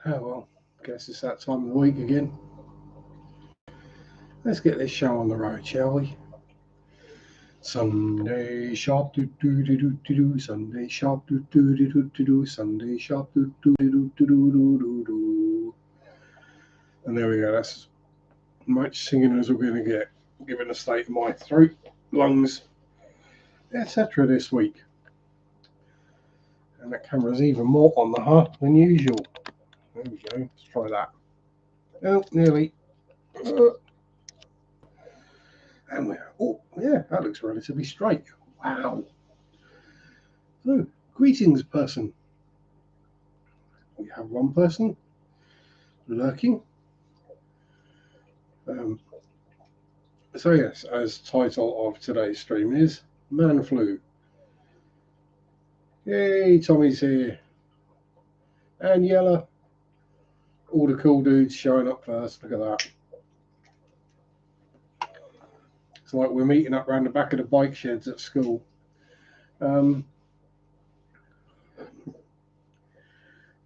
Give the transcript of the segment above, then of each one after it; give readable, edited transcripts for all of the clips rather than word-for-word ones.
Oh well, guess it's that time of the week again. Let's get this show on the road, shall we? Sunday sharp do do do do do do. Sunday sharp do do do do do do. Sunday sharp do do do do do do do do. And there we go. That's as much singing as we're going to get, given the state of my throat, lungs, etc. this week. And that camera's even more on the hut than usual. There we go. Let's try that. Oh, nearly. And we're, oh, yeah, that looks relatively straight. Wow. So, greetings, person. We have one person lurking. So yes, as title of today's stream is Manflu. Yay, Tommy's here. And Yella. All the cool dudes showing up first. Look at that. It's like we're meeting up around the back of the bike sheds at school. I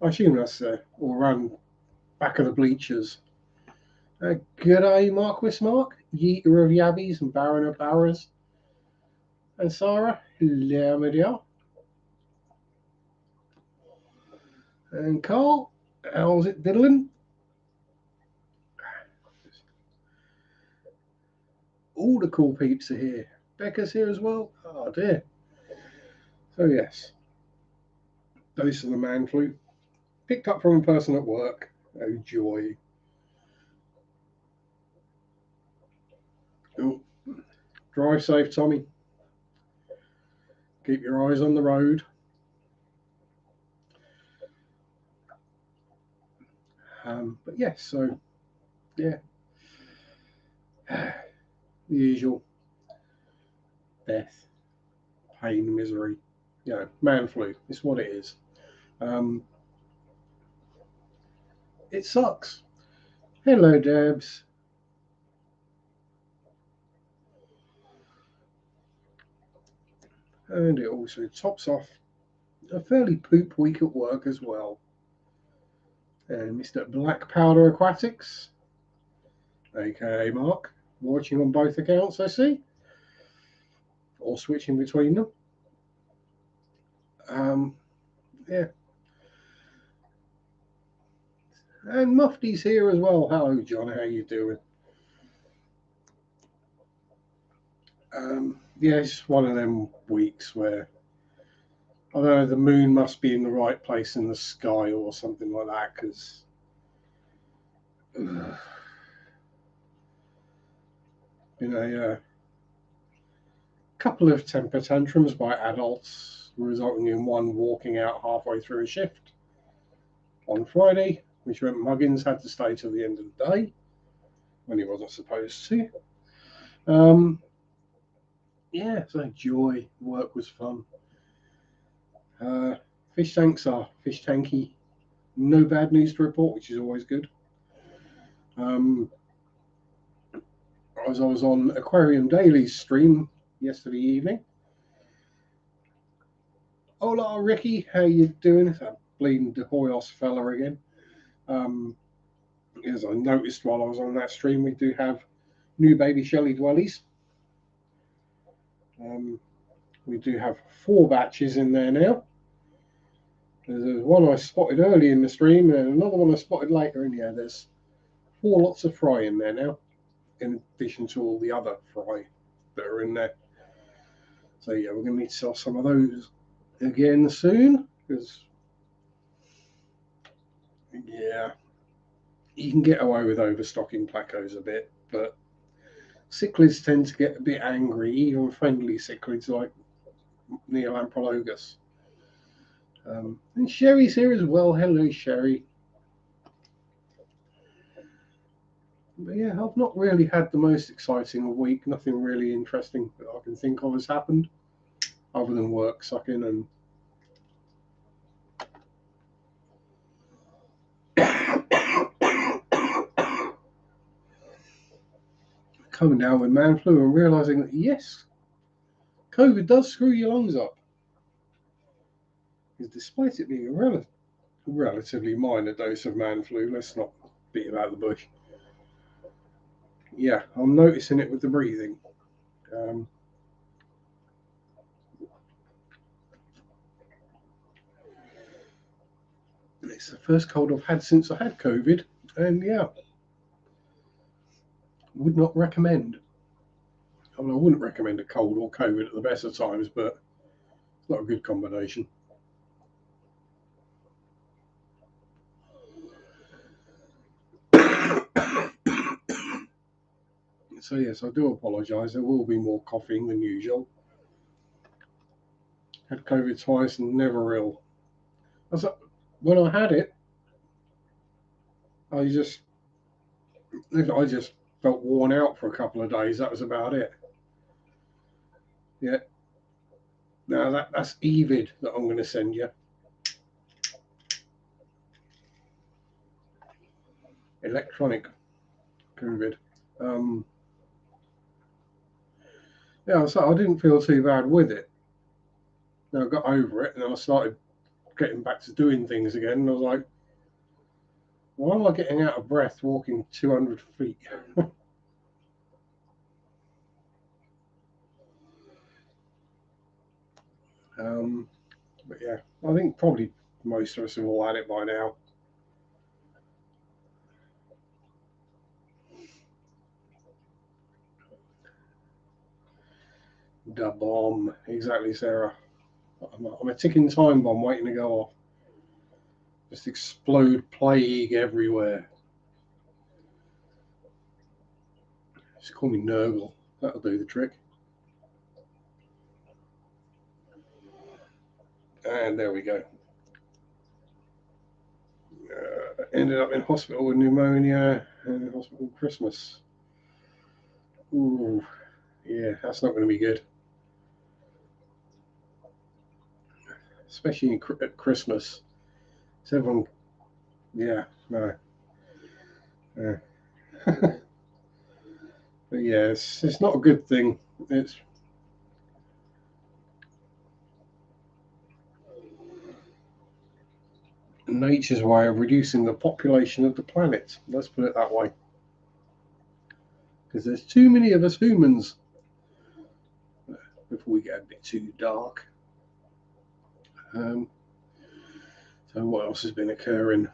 assume that's all around back of the bleachers. G'day, Marquis Mark, Yeater of Yabbies and Baron of Barras. And Sarah, hello, my dear. And Carl, how's it diddling? All the cool peeps are here. Becca's here as well. Oh dear. So yes, dose of the Manflu. Picked up from a person at work. Oh joy. Oh, drive safe, Tommy. Keep your eyes on the road. But yes, so yeah, the usual death, pain, misery. You know, Manflu. It's what it is. It sucks. Hello, Debs. And it also tops off a fairly poop week at work as well. And Mr. Black Powder Aquatics, aka Mark, watching on both accounts, I see, or switching between them. Yeah. And Mufti's here as well. Hello, John. How you doing? Yeah, it's one of them weeks where I don't know, the moon must be in the right place in the sky or something like that, because been a couple of temper tantrums by adults, resulting in one walking out halfway through a shift on Friday, which meant Muggins had to stay till the end of the day when he wasn't supposed to. Yeah, so joy. Work was fun. Fish tanks are fish tanky. No bad news to report, which is always good. As I was on Aquarium Daily's stream yesterday evening. Hola, Ricky. How you doing? That bleeding De Hoyos fella again. As I noticed while I was on that stream, we do have new baby Shelly Dwellies. We do have 4 batches in there now. There's one I spotted early in the stream and another one I spotted later in here. There's 4 lots of fry in there now, in addition to all the other fry that are in there. So yeah, we're going to need to sell some of those again soon, because yeah, you can get away with overstocking placos a bit, but cichlids tend to get a bit angry, even friendly cichlids like Neolamprologus. And Sherry's here as well. Hello, Sherry. But yeah, I've not really had the most exciting week. Nothing really interesting that I can think of has happened, other than work sucking and coming down with man flu and realizing that yes, COVID does screw your lungs up. Because despite it being a relatively minor dose of Manflu. Let's not beat about the bush. Yeah, I'm noticing it with the breathing. Um, it's the first cold I've had since I had COVID, and yeah, would not recommend. I mean, I wouldn't recommend a cold or COVID at the best of times, but it's not a good combination. So yes, I do apologise. There will be more coughing than usual. Had COVID twice and never ill. When I had it, I just I just felt worn out for a couple of days. That was about it. Yeah. Now that's Evid that I'm going to send you. Electronic COVID. Um, yeah, so I didn't feel too bad with it. Then I got over it, and then I started getting back to doing things again. And I was like, why am I getting out of breath walking 200 feet? um, but yeah, I think probably most of us have all had it by now. Da bomb, exactly, Sarah. I'm a ticking time bomb waiting to go off. Just explode plague everywhere. Just call me Nurgle. That'll do the trick. And there we go. Ended up in hospital with pneumonia and in hospital with Christmas. Ooh, yeah, that's not going to be good. Especially at Christmas. So everyone, yeah, no. Yeah. But yeah, it's not a good thing. It's nature's way of reducing the population of the planet. Let's put it that way. Because there's too many of us humans. Before we get a bit too dark. Um, so what else has been occurring?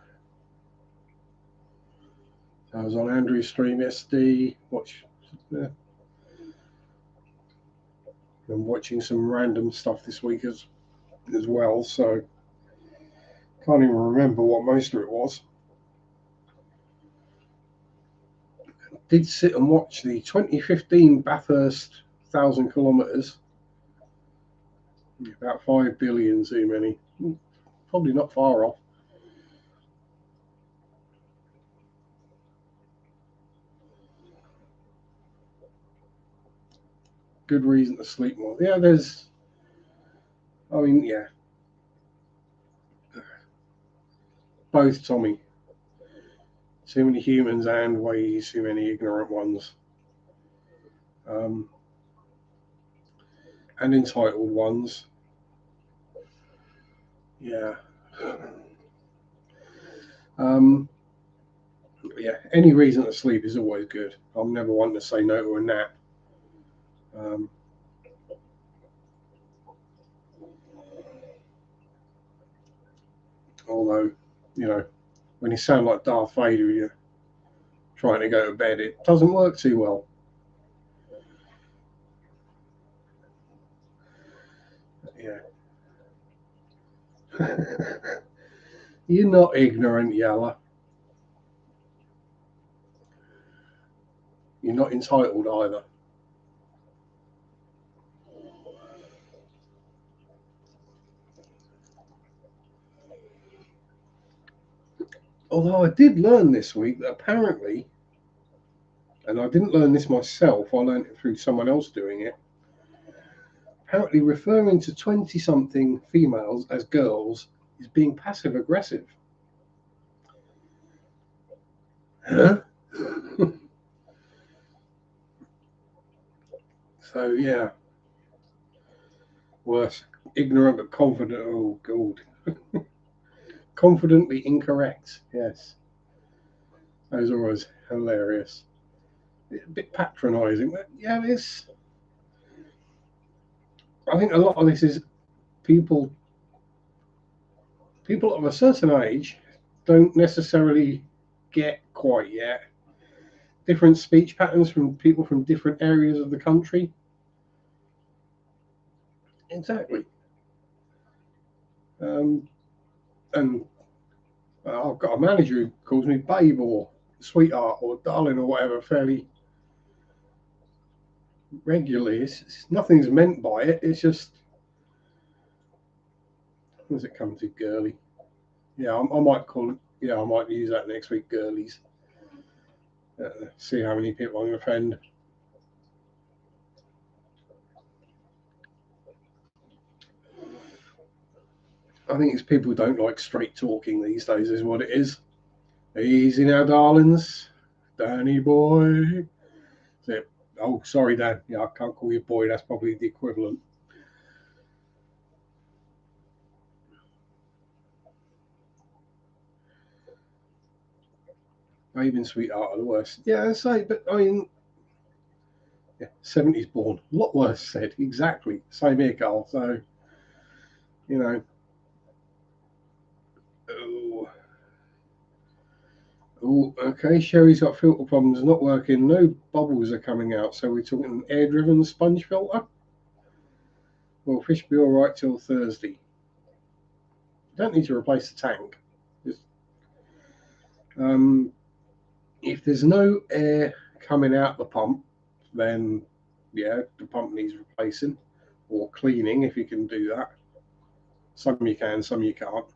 I was on Andrew's stream yesterday. I'm watching some random stuff this week as well. So can't even remember what most of it was. Did sit and watch the 2015 Bathurst 1,000 kilometres. About 5 billion too many. Probably not far off. Good reason to sleep more. Yeah, I mean, yeah, both, Tommy. Too many humans and way too many ignorant ones. Um, and entitled ones. Yeah. Um, yeah, any reason to sleep is always good. I'm never one to say no to a nap. Um, although, you know, when you sound like Darth Vader, you're trying to go to bed, it doesn't work too well. Yeah. You're not ignorant, Yalla. You're not entitled either. Although I did learn this week that apparently, and I didn't learn this myself, I learned it through someone else doing it. Apparently, referring to 20 something females as girls is being passive aggressive. Huh? So, yeah, worse. Ignorant but confident. Oh, God. confidently incorrect. Yes, those are always hilarious. A bit patronising, but yeah, it's. I think a lot of this is people of a certain age don't necessarily get quite yet different speech patterns from people from different areas of the country. Exactly. And I've got a manager who calls me babe or sweetheart or darling or whatever fairly regularly. Nothing's meant by it. It's just, what does it come to, girly? Yeah, I might call it, yeah, I might use that next week, girlies. See how many people I can offend. I think it's people who don't like straight talking these days, is what it is. Easy now, darlings. Danny boy. Oh, sorry, Dan. Yeah, I can't call you boy. That's probably the equivalent. Even sweetheart are the worst. Yeah, I say, but I mean, yeah, 70s born. A lot worse said. Exactly. Same here, Carl. So, you know. Oh, oh, okay. Sherry's got filter problems. Not working. No bubbles are coming out. So we're talking an air-driven sponge filter. Well, fish be all right till Thursday. You don't need to replace the tank. Just, um, if there's no air coming out the pump, then yeah, the pump needs replacing or cleaning if you can do that. Some you can, some you can't.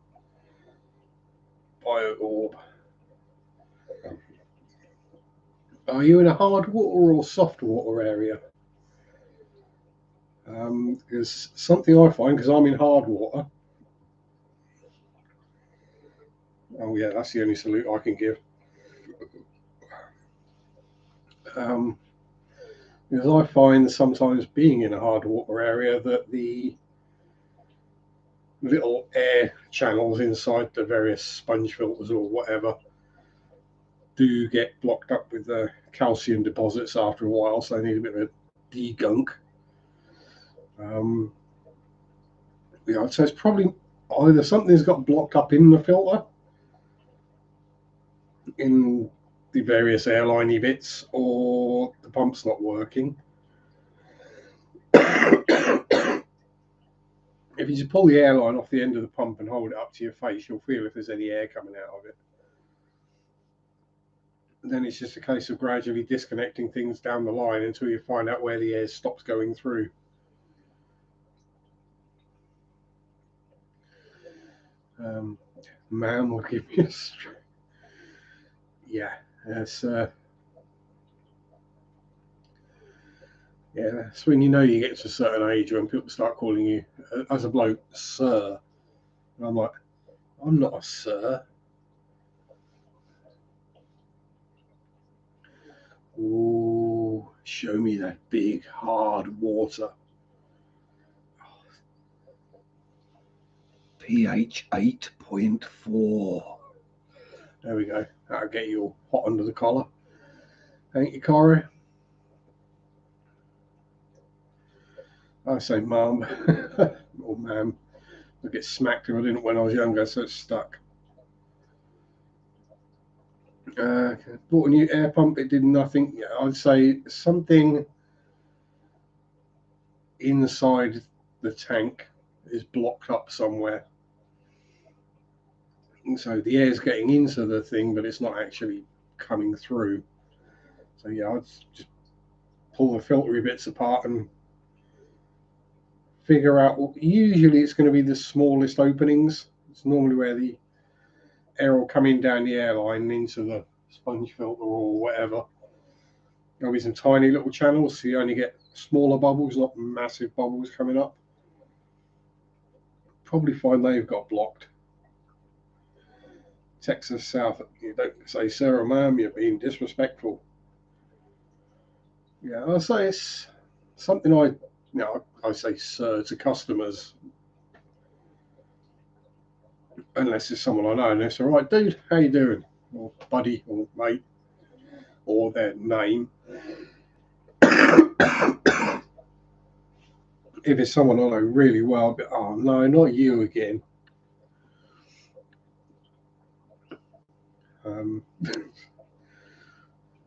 Bio orb. Are you in a hard water or soft water area? Because something I find, because I'm in hard water. Oh yeah, that's the only salute I can give. Um, because I find sometimes being in a hard water area that the little air channels inside the various sponge filters or whatever do get blocked up with the calcium deposits after a while, so they need a bit of a degunk. Yeah, so it's probably either something's got blocked up in the filter, in the various airliney bits, or the pump's not working. If you just pull the airline off the end of the pump and hold it up to your face, you'll feel if there's any air coming out of it. And then it's just a case of gradually disconnecting things down the line until you find out where the air stops going through. Man will give me a yeah, that's yeah, that's when you know you get to a certain age when people start calling you, as a bloke, sir. And I'm like, I'm not a sir. Ooh, show me that big hard water. pH 8.4. There we go. That'll get you all hot under the collar. Ain't you, Corey? I say mum or ma'am. I get smacked if I didn't when I was younger, so it's stuck. Bought a new air pump. It did nothing. Yeah, I'd say something inside the tank is blocked up somewhere. And so the air's getting into the thing, but it's not actually coming through. So yeah, I'd just pull the filtery bits apart and figure out what. Usually, it's going to be the smallest openings. It's normally where the air will come in down the airline into the sponge filter or whatever. There'll be some tiny little channels, so you only get smaller bubbles, not massive bubbles coming up. Probably find they've got blocked. Texas South, you don't say sir or ma'am, you're being disrespectful. Yeah, I'll say it's something I say sir to customers. unless it's someone I know, and it's all right, dude, how you doing? Or buddy, or mate, or their name. If it's someone I know really well, but oh no, not you again.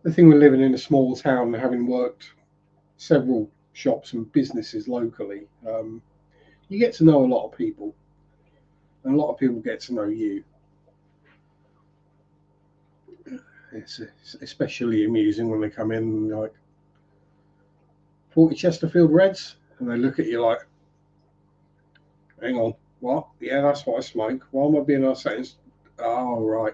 The thing with living in a small town and having worked several shops and businesses locally, you get to know a lot of people, and a lot of people get to know you. It's especially amusing when they come in and like 40 Chesterfield Reds, and they look at you like, hang on, what? Yeah, that's what I smoke. Why am I being asked that? Oh, right.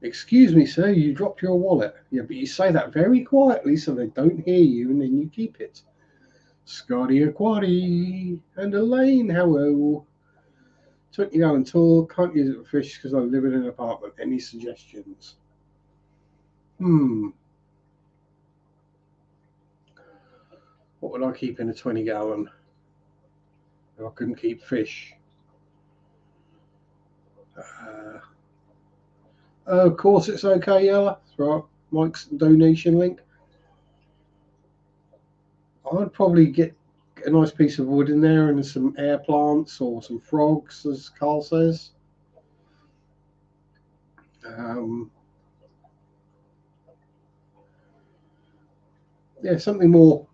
Excuse me, sir, you dropped your wallet. Yeah, but you say that very quietly so they don't hear you, and then you keep it. Scotty Aquati and Elaine, hello. 20-gallon tool, can't use it for fish because I live in an apartment. Any suggestions? What would I keep in a 20-gallon if I couldn't keep fish? Of course it's okay, Yella. That's right. Mike's donation link. I'd probably get a nice piece of wood in there and some air plants or some frogs, as Carl says. Yeah, something more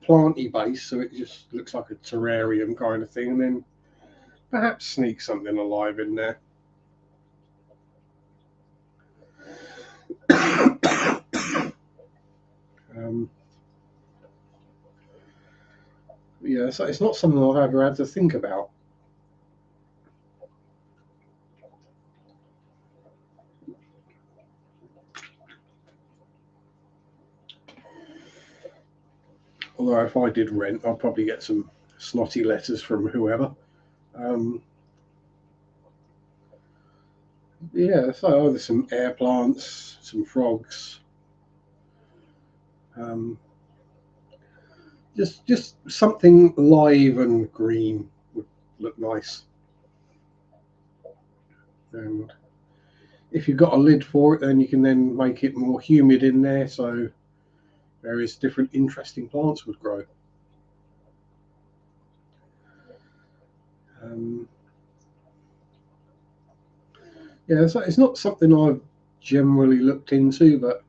planty based, so it just looks like a terrarium kind of thing, and then perhaps sneak something alive in there. Yeah, so it's not something I've ever had to think about. Although if I did rent, I'd probably get some snotty letters from whoever. Yeah, so there's some air plants, some frogs. Just something live and green would look nice. And if you've got a lid for it, then you can then make it more humid in there, so various different interesting plants would grow. Yeah, so it's not something I've generally looked into, but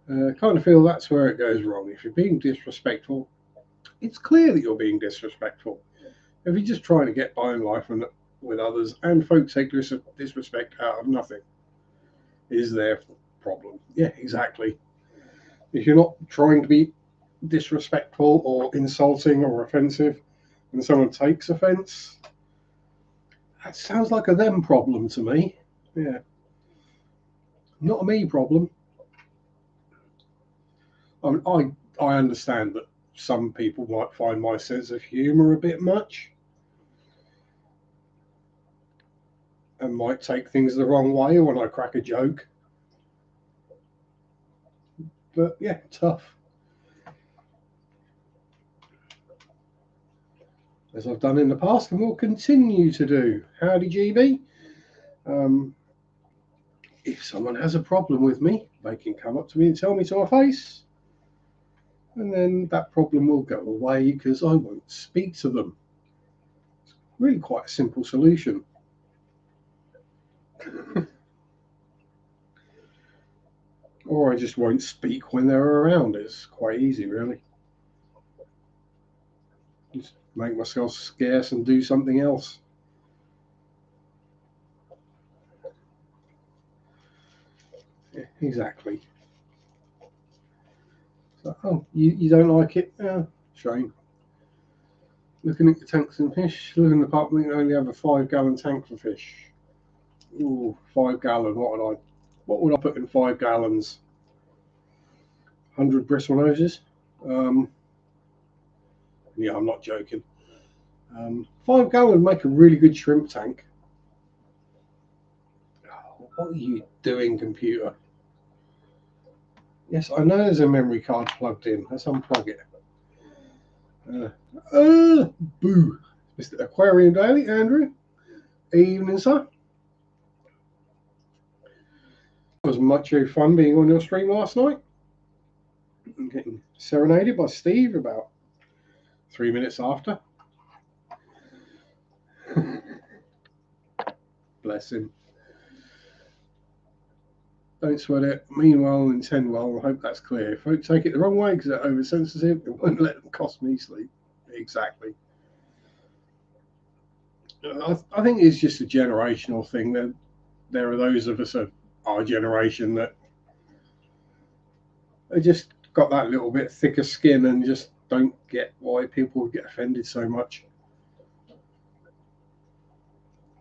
I kind of feel that's where it goes wrong. If you're being disrespectful, it's clear that you're being disrespectful. If you're just trying to get by in life with others, and folks take disrespect out of nothing, is their problem. Yeah, exactly. If you're not trying to be disrespectful or insulting or offensive, and someone takes offense, that sounds like a them problem to me. Yeah, not a me problem. I understand that some people might find my sense of humour a bit much and might take things the wrong way when I crack a joke. But yeah, tough. As I've done in the past and will continue to do. Howdy, GB. If someone has a problem with me, they can come up to me and tell me to my face, and then that problem will go away because I won't speak to them. It's really quite a simple solution. Or I just won't speak when they're around. It's quite easy, really. Just make myself scarce and do something else. Yeah, exactly. So, oh, you don't like it? Shame. Looking at the tanks and fish, looking at the apartment, you only have a 5-gallon tank for fish. Ooh, 5-gallon. What would I put in 5 gallons? 100 bristle noses. Yeah, I'm not joking. 5 gallon would make a really good shrimp tank. What are you doing, computer? Yes, I know there's a memory card plugged in. Let's unplug it. Boo. Mr. Aquarium Daily, Andrew. Evening, sir. It was much fun being on your stream last night. I'm getting serenaded by Steve about 3 minutes after. Bless him. Don't sweat it. Mean well, intend well. I hope that's clear. If folks take it the wrong way because they're oversensitive, it won't let them cost me sleep. Exactly. I think it's just a generational thing. That there are those of us of our generation that they just got that little bit thicker skin and just don't get why people get offended so much.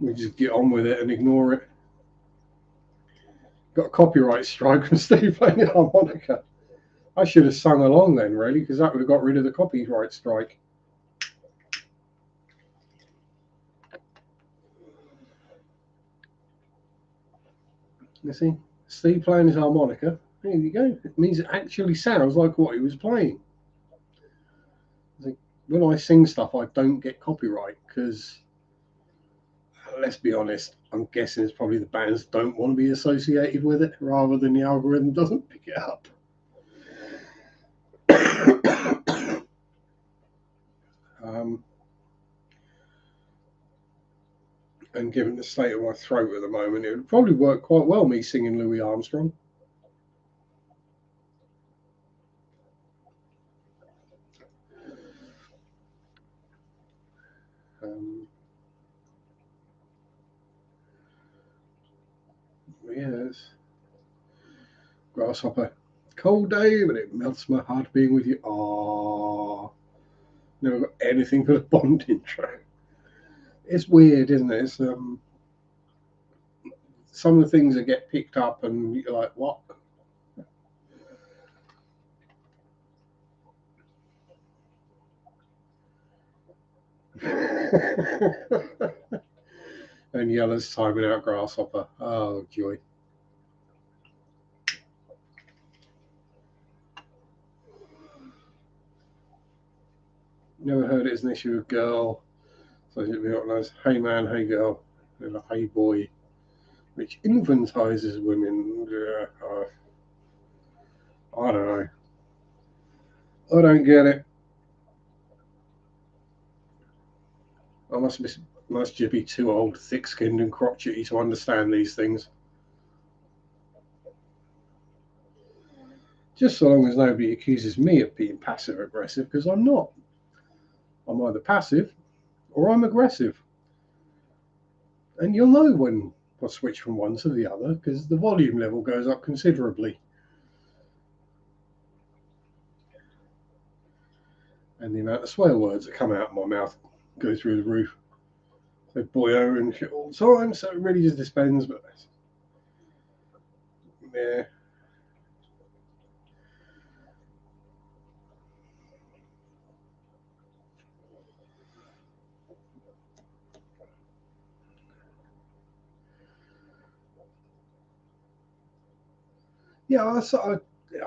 We just get on with it and ignore it. Got a copyright strike from Steve playing the harmonica. I should have sung along then, really, because that would have got rid of the copyright strike. You see, Steve playing his harmonica. There you go. It means it actually sounds like what he was playing. When I sing stuff, I don't get copyright because, let's be honest, I'm guessing it's probably the bands don't want to be associated with it rather than the algorithm doesn't pick it up. And given the state of my throat at the moment, it would probably work quite well, me singing Louis Armstrong. Yes. Grasshopper. Cold day, but it melts my heart being with you. Ah, never got anything but a Bond intro. It's weird, isn't it? It's, some of the things that get picked up, and you're like, what? And Yellow's timing out Grasshopper. Oh, joy. Never heard it as an issue of girl. So it'd be nice. Hey man, hey girl, and a hey boy, which infantizes women. I don't know. I don't get it. I must be too old, thick-skinned, and crotchety to understand these things. Just so long as nobody accuses me of being passive aggressive, because I'm not. I'm either passive or I'm aggressive. And you'll know when I switch from one to the other because the volume level goes up considerably. And the amount of swear words that come out of my mouth go through the roof. So boyo and shit all the time, so it really just depends. But yeah. Yeah,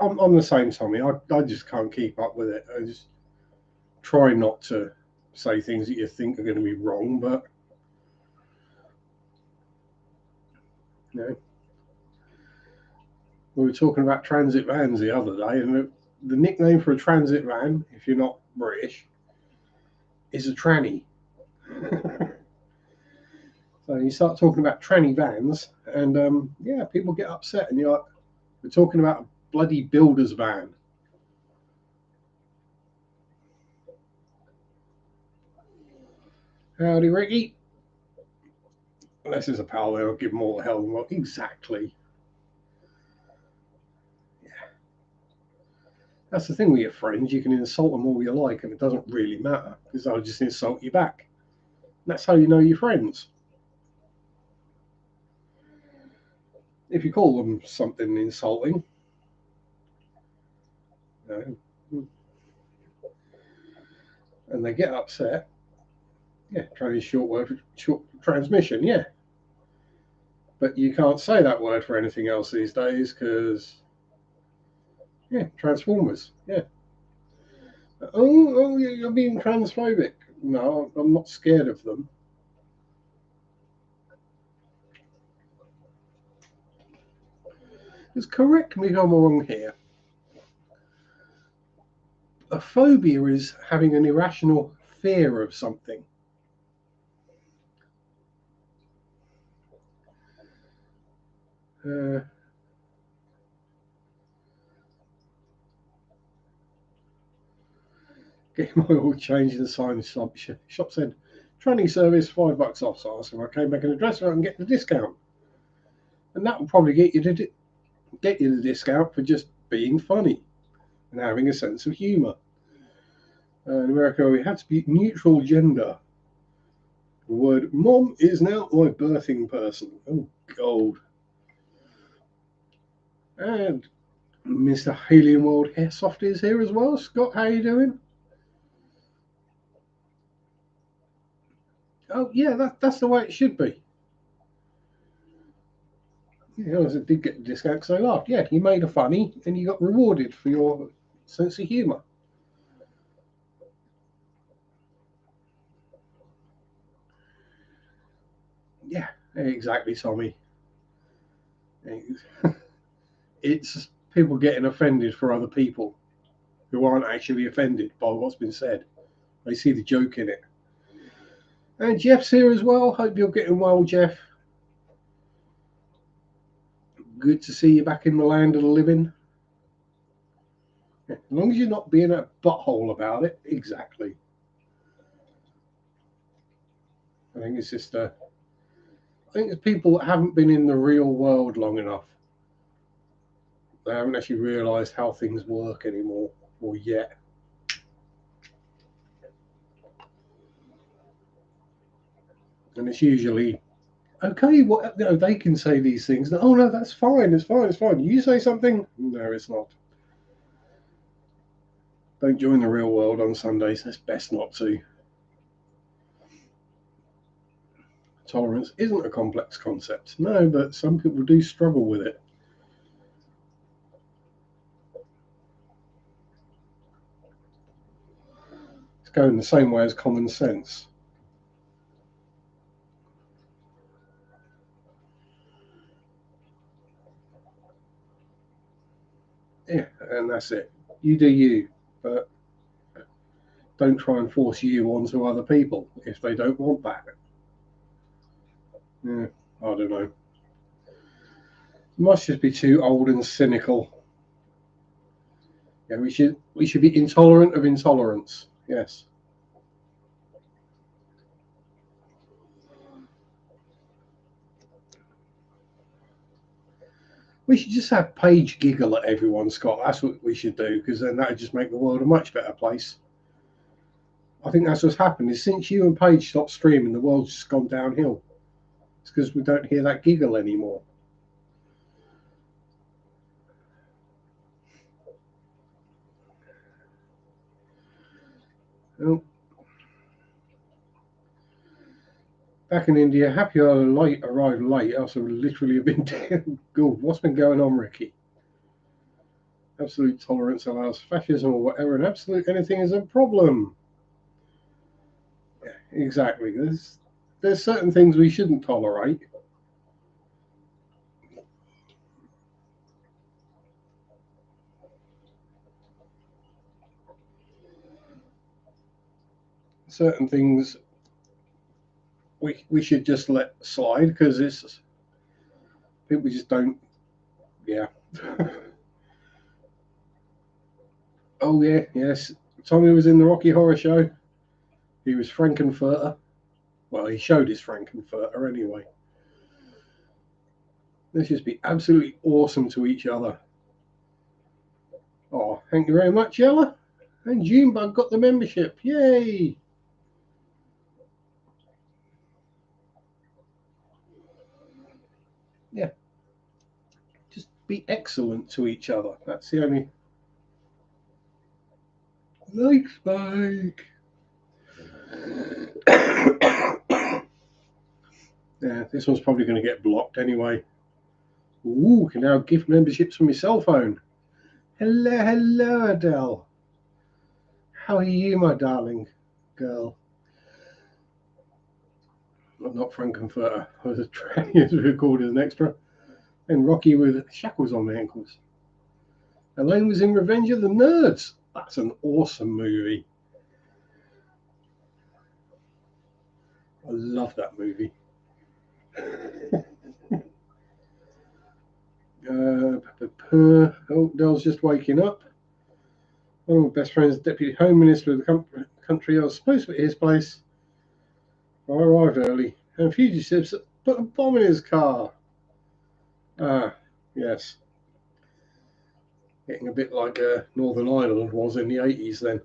I'm the same, Tommy. I just can't keep up with it. I just try not to say things that you think are going to be wrong, but you know, we were talking about transit vans the other day, and the nickname for a transit van, if you're not British, is a tranny. So you start talking about tranny vans, and yeah, people get upset, and you're like, we're talking about a bloody builder's van. Howdy, Ricky. Unless there's a pal there, I'll give them all the hell. Well, exactly. Yeah. That's the thing with your friends. You can insult them all you like, and it doesn't really matter because they'll just insult you back. That's how you know your friends. If you call them something insulting, you know, and they get upset, yeah, try to short transmission, yeah. But you can't say that word for anything else these days because, yeah, Transformers. Yeah. Oh, you're being transphobic. No, I'm not scared of them. Just correct me if I'm wrong here. A phobia is having an irrational fear of something. Getting my oil changed in the sign shop said, training service, $5 off. So I asked if I came back in the dress and get the discount. And that will probably get you the discount for just being funny and having a sense of humour. In America, we had to be neutral gender. The word mom is now my birthing person. Oh, gold. And Mr. Helium World Hairsoft is here as well. Scott, how you doing? Oh, yeah, that's the way it should be. You know, I did get the discount because I laughed. Yeah, you made a funny and you got rewarded for your sense of humour. Yeah, exactly, Tommy. It's people getting offended for other people who aren't actually offended by what's been said. They see the joke in it. And Jeff's here as well. Hope you're getting well, Jeff. Good to see you back in the land of the living. As long as you're not being a butthole about it, exactly. I think it's just I think it's people that haven't been in the real world long enough. They haven't actually realised how things work anymore, or yet. And it's usually okay. What they can say these things. Oh no, that's fine. It's fine. It's fine. You say something. No, it's not. Don't join the real world on Sundays. It's best not to. Tolerance isn't a complex concept. No, but some people do struggle with it. It's going the same way as common sense. Yeah, and that's it. You do you, but don't try and force you onto other people if they don't want that. Yeah, I don't know. Must just be too old and cynical. Yeah, we should be intolerant of intolerance. Yes. We should just have Paige giggle at everyone, Scott. That's what we should do, because then that would just make the world a much better place. I think that's what's happened. Is since you and Paige stopped streaming, the world's just gone downhill. It's because we don't hear that giggle anymore. Well, back in India, happy I arrived late. Also, literally have been dead. Good. What's been going on, Ricky? Absolute tolerance allows fascism or whatever, and absolute anything is a problem. Yeah, exactly. There's certain things we shouldn't tolerate. Certain things we should just let slide because it's people just don't. Yeah. Oh yeah, yes. Tommy was in the Rocky Horror Show. He was Frankenfurter. Well, he showed his Frankenfurter anyway. Let's just be absolutely awesome to each other. Oh, thank you very much, Ella. And Junebug got the membership. Yay! Yeah. Just be excellent to each other. That's the only. Like Spike. Yeah, this one's probably going to get blocked anyway. Ooh, can now gift memberships from your cell phone. Hello, Adele. How are you, my darling girl? I'm not Frankenfurter. I was a tranny as recorded as an extra. And Rocky with shackles on the ankles. Elaine was in Revenge of the Nerds. That's an awesome movie. I love that movie. Oh, Dell's just waking up. One of my best friends, Deputy Home Minister of the country. I was supposed to be at his place. I arrived early, and fugitives put a bomb in his car. Ah, yes. Getting a bit like Northern Ireland was in the 80s then.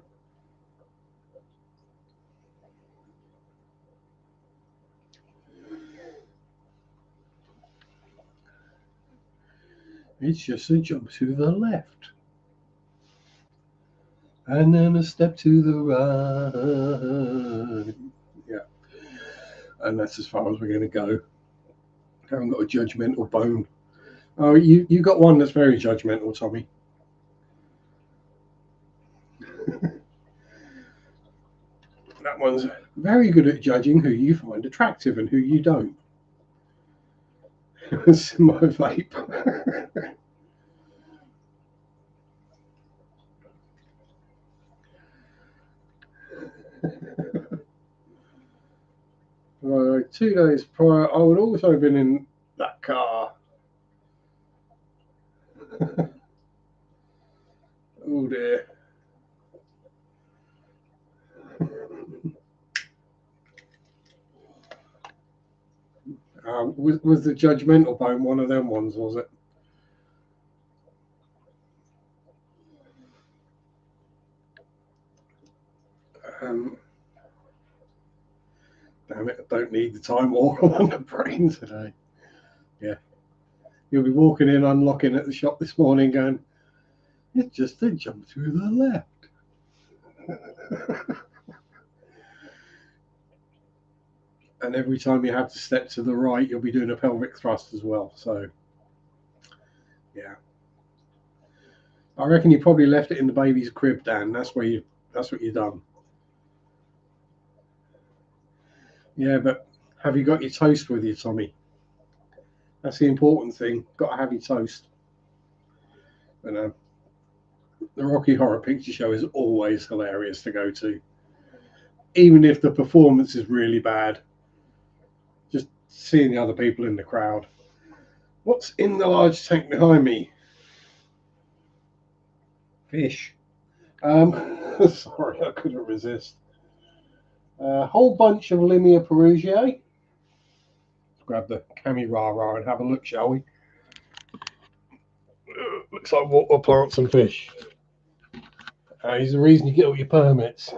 It's just a jump to the left. And then a step to the right. Yeah. And that's as far as we're going to go. I haven't got a judgmental bone. Oh, you got one that's very judgmental, Tommy. That one's very good at judging who you find attractive and who you don't. It's my vape. Right, 2 days prior, I would also have been in that car. Oh dear. Was the judgmental bone one of them ones, was it? Um, Damn it, I don't need the time oral on the brain today. Yeah. You'll be walking in, unlocking at the shop this morning going, it's just a jump to the left. And every time you have to step to the right, you'll be doing a pelvic thrust as well. So, yeah. I reckon you probably left it in the baby's crib, Dan. That's what you've done. Yeah, but have you got your toast with you, Tommy? That's the important thing. Got to have your toast. You know, the Rocky Horror Picture Show is always hilarious to go to, even if the performance is really bad. Just seeing the other people in the crowd. What's in the large tank behind me? Fish. Sorry, I couldn't resist. A whole bunch of Limia perugiae. Let's grab the Camirara and have a look, shall we? Looks like water plants and fish. He's the reason you get all your permits.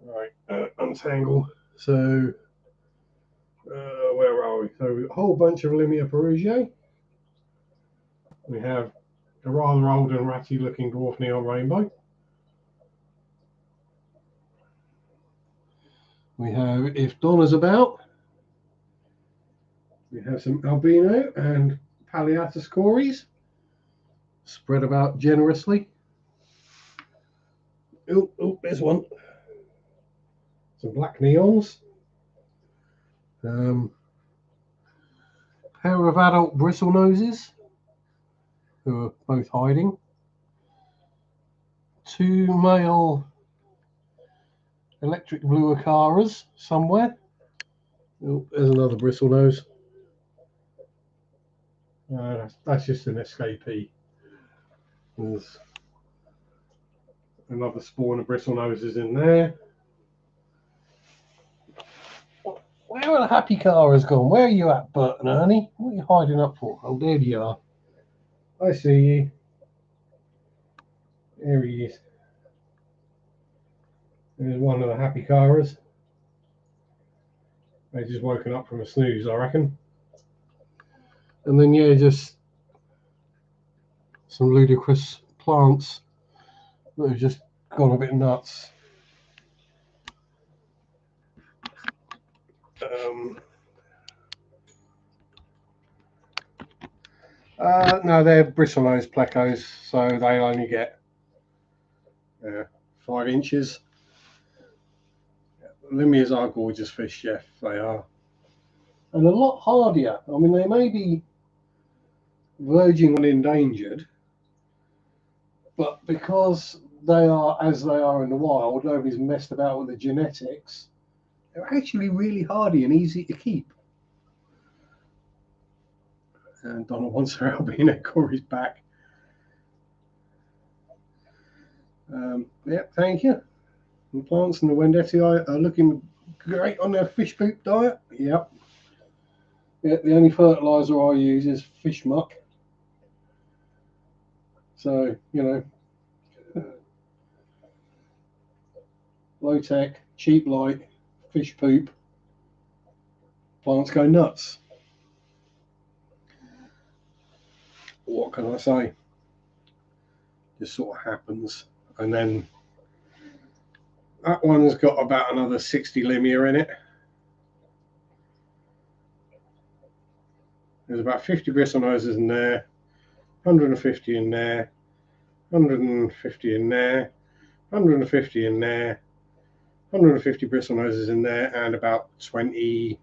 Right, untangle. So, where are we? So, a whole bunch of Limia perugiae. We have a rather old and ratty looking dwarf neon rainbow. We have, if Donna's about, we have some albino and palliatus cories spread about generously. Oh, there's one. Some black neons. Pair of adult bristle noses who are both hiding. 2 male electric blue acaras somewhere. Oh, there's another bristle nose. That's just an escapee. There's another spawn of bristle noses in there. Where are the happy caras gone? Where are you at, Bert and Ernie? What are you hiding up for? Oh, there you are. I see you. There he is. There's one of the happy caras. They've just woken up from a snooze, I reckon. And then, yeah, just some ludicrous plants that have just gone a bit nuts. No, they're bristlenose plecos, so they only get 5 inches. Limias are gorgeous fish, yes, they are. And a lot hardier. I mean, they may be verging on endangered, but because they are as they are in the wild, nobody's messed about with the genetics, they're actually really hardy and easy to keep. And Donna wants her albino Corey's back. Yeah, thank you. The plants and the Wendetti are looking great on their fish poop diet. Yep. Yeah, the only fertilizer I use is fish muck. So, you know, low tech, cheap light, fish poop. Plants go nuts. What can I say? Just sort of happens. And then that one's got about another 60 limia in it. There's about 50 bristlenoses in there, 150 in there, 150 in there, 150 in there, 150 bristlenoses in there, and about 20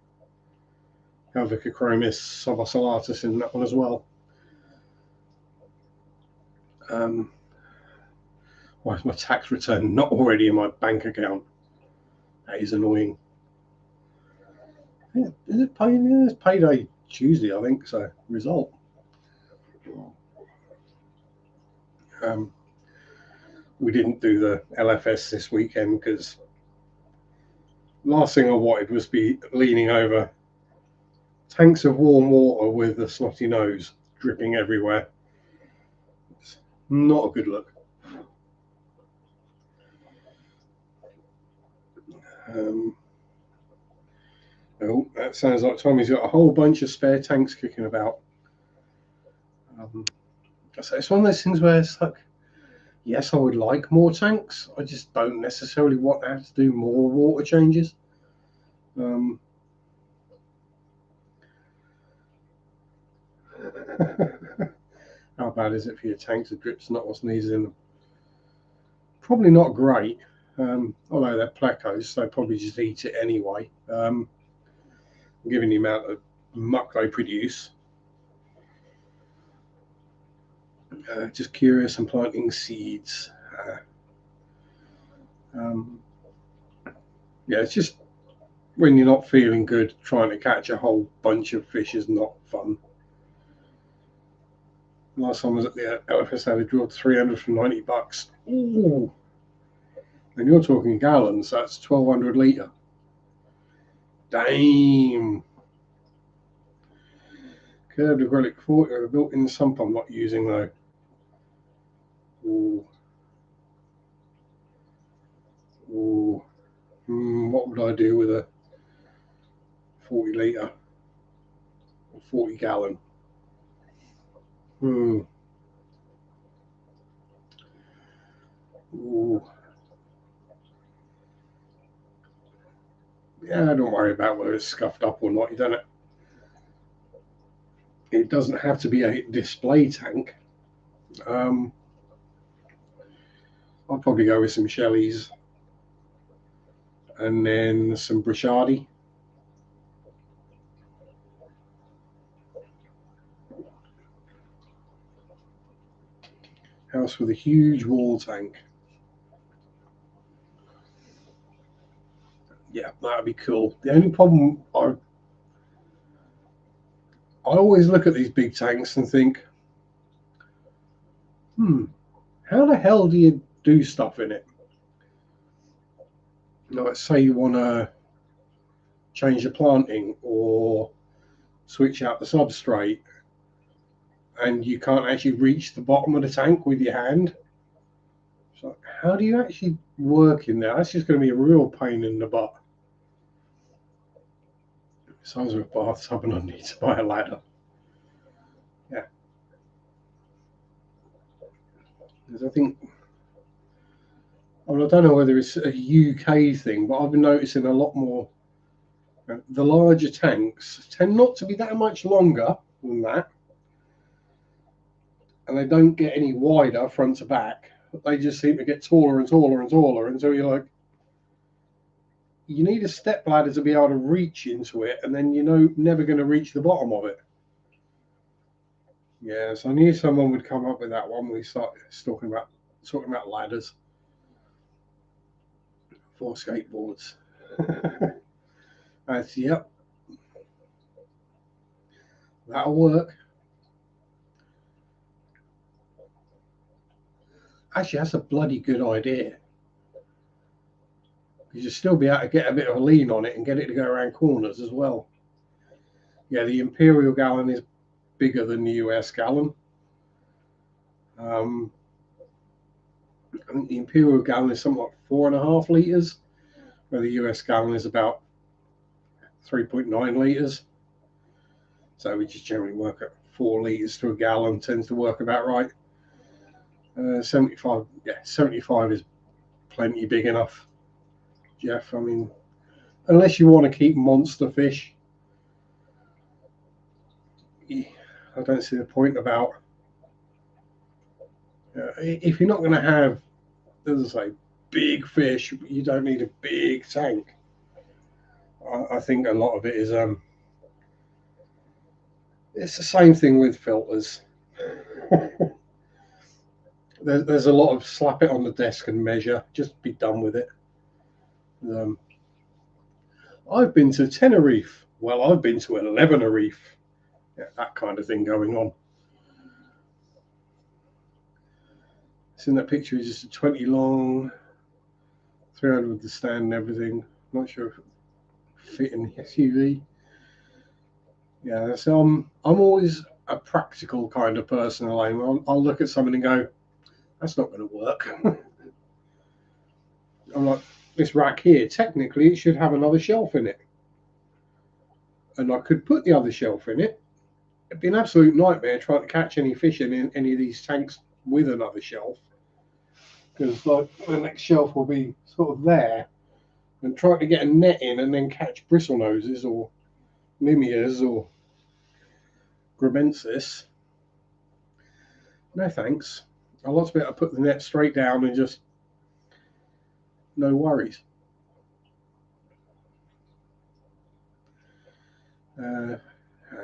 Calvicachromis subocellatus in that one as well. Why is my tax return not already in my bank account? That is annoying. Yeah, is it payday? It's payday Tuesday, I think. So result. We didn't do the LFS this weekend because last thing I wanted was be leaning over tanks of warm water with a snotty nose dripping everywhere. It's not a good look. Oh, that sounds like Tommy's got a whole bunch of spare tanks kicking about. So it's one of those things where it's like, yes, I would like more tanks. I just don't necessarily want to have to do more water changes. How bad is it for your tanks? The drip's not what's needed in them. Probably not great. Although they're plecos, so they probably just eat it anyway. Given the amount of muck they produce. Just curious and planting seeds. Yeah, it's just when you're not feeling good, trying to catch a whole bunch of fish is not fun. Last time I was at the LFS, I drilled 300 for 90 bucks. Ooh. And you're talking gallons, that's 1,200 litre. Damn. Curved acrylic 40 with a built-in sump I'm not using though. Ooh. Ooh. What would I do with a 40 litre or 40 gallon? Ooh. Yeah, don't worry about whether it's scuffed up or not. You don't. It doesn't have to be a display tank. I'll probably go with some Shelleys and then some Brichardi. House with a huge wall tank. Yeah, that'd be cool. The only problem, I always look at these big tanks and think, how the hell do you do stuff in it? Like, say you want to change the planting or switch out the substrate, and you can't actually reach the bottom of the tank with your hand. So how do you actually work in there? That's just going to be a real pain in the butt. Size of a bathtub, and I need to buy a ladder. Yeah. Because I think, well, I don't know whether it's a UK thing, but I've been noticing a lot more. The larger tanks tend not to be that much longer than that, and they don't get any wider front to back. They just seem to get taller and taller and taller until you're like, you need a step ladder to be able to reach into it, and then you're never going to reach the bottom of it. Yes, I knew someone would come up with that one when we started talking about ladders for skateboards. That's, yep, that'll work. Actually, that's a bloody good idea. You should still be able to get a bit of a lean on it and get it to go around corners as well. Yeah, the Imperial gallon is bigger than the US gallon. I think the Imperial gallon is something like 4.5 litres, where the US gallon is about 3.9 litres. So we just generally work at 4 litres to a gallon, tends to work about right. 75, yeah, 75 is plenty big enough, Jeff. I mean, unless you want to keep monster fish, I don't see the point about. If you're not going to have, as I say, big fish, you don't need a big tank. I think a lot of it is it's the same thing with filters. There's a lot of slap it on the desk and measure, just be done with it. I've been to Tenerife. Well, I've been to 11 Reef. Yeah, that kind of thing going on. It's in that picture, is just a 20 long, 300 with the stand and everything. Not sure if it fit in the SUV. Yeah, so I'm always a practical kind of person. I'll look at something and go, that's not going to work. I'm like, this rack here, technically it should have another shelf in it. And I could put the other shelf in it. It'd be an absolute nightmare trying to catch any fish in any of these tanks with another shelf. Because like the next shelf will be sort of there, and trying to get a net in and then catch bristlenoses or limias or grabensis. No thanks. I'd lot better put the net straight down and just no worries.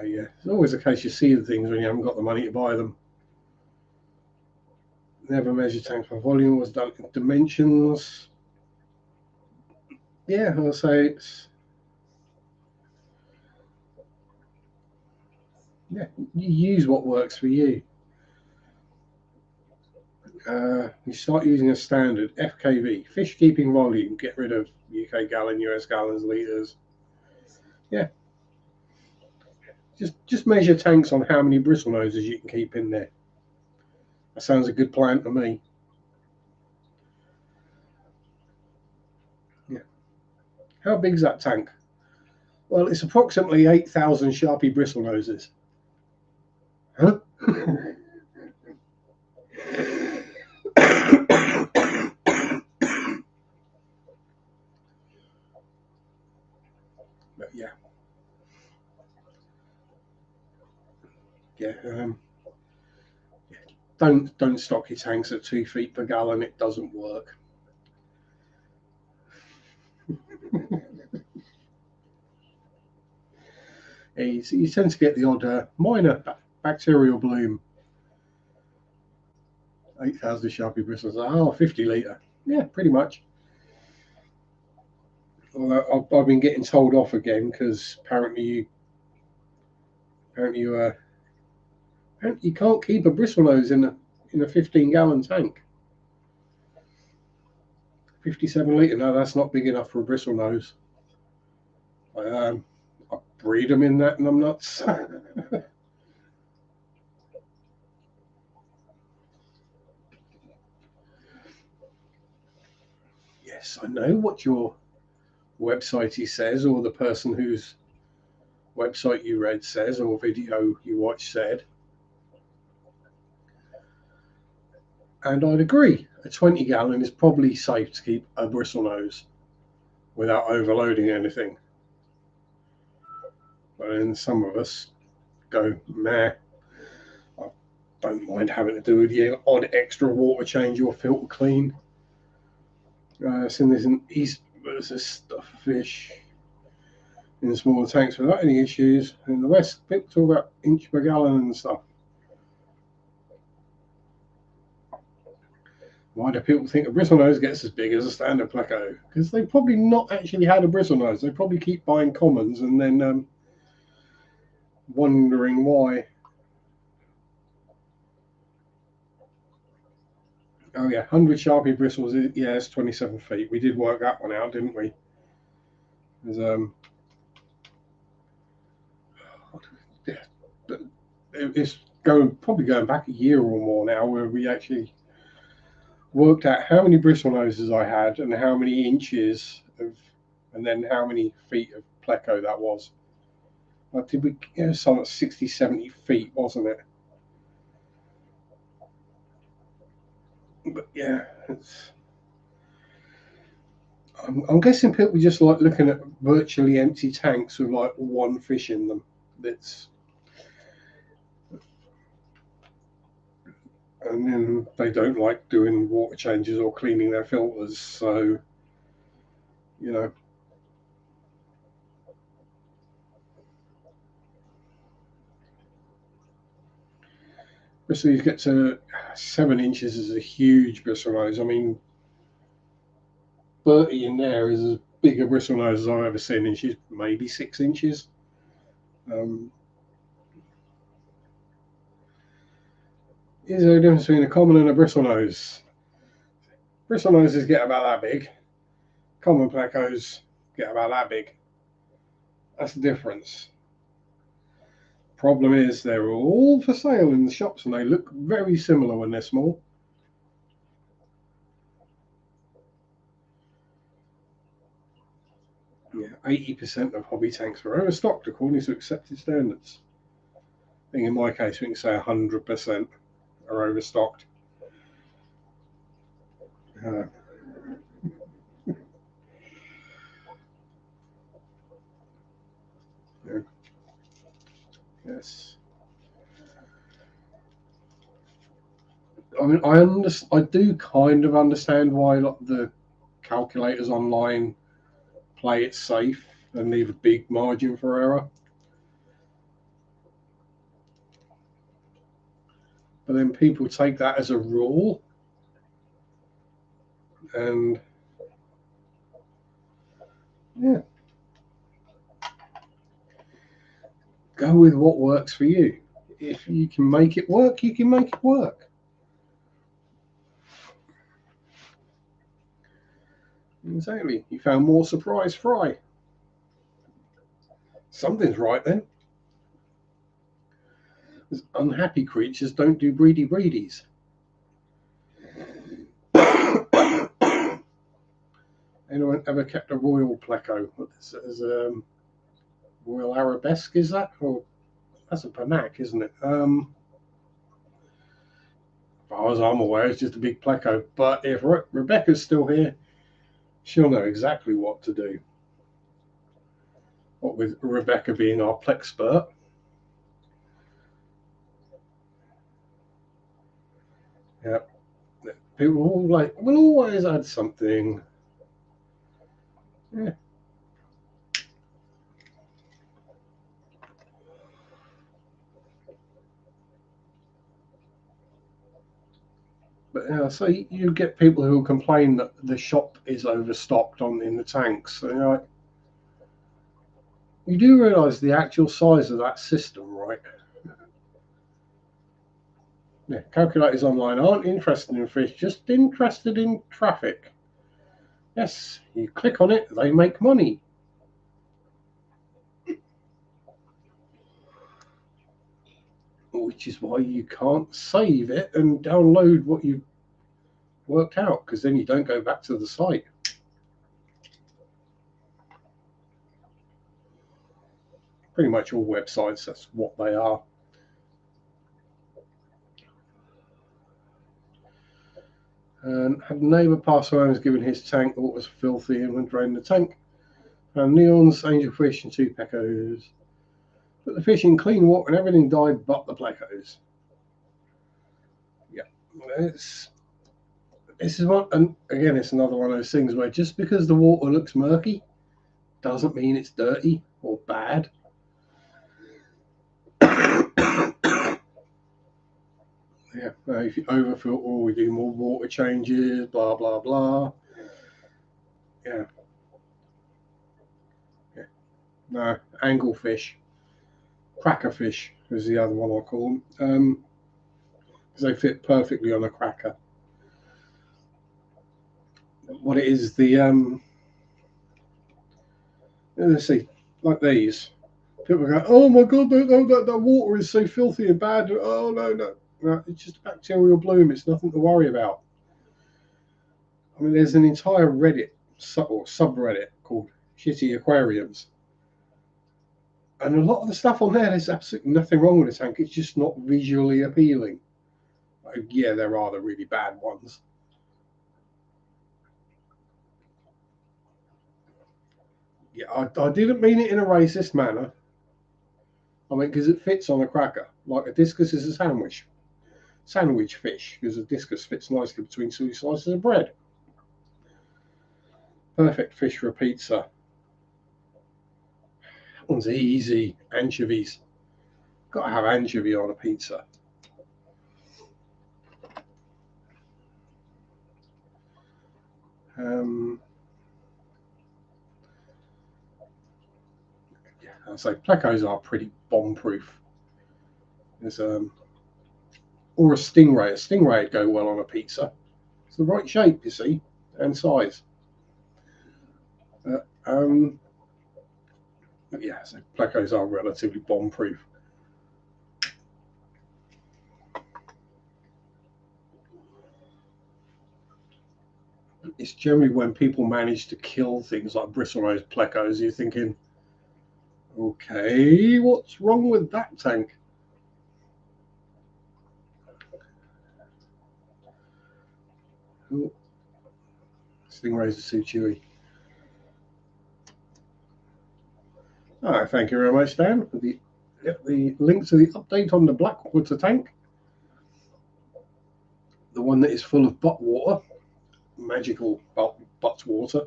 Yeah, it's always the case you see the things when you haven't got the money to buy them. Never measure tanks by volume, was done in dimensions. Yeah, I'll say it's. Yeah, you use what works for you. You start using a standard FKV, fish keeping volume, get rid of UK gallon, US gallons, litres. Yeah. Just measure tanks on how many bristlenoses you can keep in there. That sounds a good plan to me. Yeah. How big's that tank? Well, it's approximately 8,000 Sharpe bristlenoses. Huh? But yeah. Yeah. Don't stock your tanks at 2 feet per gallon. It doesn't work. You tend to get the odd minor bacterial bloom. 8,000 Sharpe bristles. 50 litre. Yeah, pretty much. Although I've been getting told off again because apparently you can't keep a bristlenose in a 15-gallon tank. 57 litre. No, that's not big enough for a bristlenose. I breed them in that, and I'm nuts. Yes, I know what your website says, or the person whose website you read says, or video you watch said. And I'd agree. A 20-gallon is probably safe to keep a bristlenose without overloading anything. But then some of us go, meh, I've don't mind having to do the odd extra water change or filter clean. So there's an east versus stuff fish in the smaller tanks without any issues. In the west, people talk about inch per gallon and stuff. Why do people think a bristlenose gets as big as a standard pleco? Because they probably not actually had a bristlenose. They probably keep buying commons and then wondering why. Oh yeah, 100 Sharpe bristles. Yeah, it's 27 feet. We did work that one out, didn't we? It's probably going back a year or more now, where we actually worked out how many bristlenoses I had and how many inches of, and then how many feet of pleco that was. Did we get some at 60, 70 feet, wasn't it? But yeah, I'm guessing people just like looking at virtually empty tanks with like one fish in them. And then they don't like doing water changes or cleaning their filters. So, you know, bristles get to 7 inches is a huge bristlenose. I mean, 30 in there is as big a bristlenose as I've ever seen, and she's maybe 6 inches. Is there a difference between a common and a bristlenose? Bristlenoses get about that big. Common plecos get about that big. That's the difference. Problem is, they're all for sale in the shops, and they look very similar when they're small. Yeah, 80% of hobby tanks are overstocked according to accepted standards. I think in my case, we can say 100% are overstocked. Yeah. Yes. I mean, I do kind of understand why the calculators online play it safe and leave a big margin for error. But then people take that as a rule, and yeah, go with what works for you. If you can make it work, you can make it work. Exactly. You found more surprise fry. Something's right then. Because unhappy creatures don't do breedies. Anyone ever kept a royal pleco? As royal arabesque, is that? Or that's a panac, isn't it? As far as I'm aware, it's just a big pleco. But if Rebecca's still here, she'll know exactly what to do. What with Rebecca being our plexpert. Yeah. People all like, we'll always add something. Yeah. But so you get people who complain that the shop is overstocked in the tanks. So, you do realise the actual size of that system, right? Yeah, calculators online aren't interested in fish, just interested in traffic. Yes, you click on it, they make money. Which is why you can't save it and download what you've worked out, because then you don't go back to the site. Pretty much all websites, that's what they are. And had a neighbour pass away and was given his tank, thought was filthy, and went drain the tank. Found neons, angelfish, and 2 plecos. Put the fish in clean water and everything died but the plecos. It's this is one, and again, it's another one of those things where just because the water looks murky doesn't mean it's dirty or bad. Yeah, if you overfilter, we do more water changes, blah blah blah. Yeah, yeah. No, anglefish, crackerfish is the other one I call them. Because they fit perfectly on a cracker. What it is, let's see, like these. People go, oh my god, that water is so filthy and bad. Oh no, it's just a bacterial bloom. It's nothing to worry about. I mean, there's an entire Reddit or subreddit called Shitty Aquariums, and a lot of the stuff on there, there's absolutely nothing wrong with the tank. It's just not visually appealing. Like, yeah, there are the really bad ones. Yeah, I didn't mean it in a racist manner. I mean, because it fits on a cracker. Like a discus is a sandwich fish, because a discus fits nicely between two slices of bread. Perfect fish for a pizza. That one's easy. Anchovies. Got to have anchovy on a pizza. Yeah, I'd say plecos are pretty bomb-proof. There's or a stingray. A stingray would go well on a pizza. It's the right shape, you see, and size. Uh, um, yeah, so plecos are relatively bomb-proof. It's generally when people manage to kill things like bristlenose plecos, you're thinking, okay, what's wrong with that tank? Oh, stingrays are too chewy. Ah, thank you very much, Dan, for the link to the update on the Blackwater tank, the one that is full of butt water, magical butt water.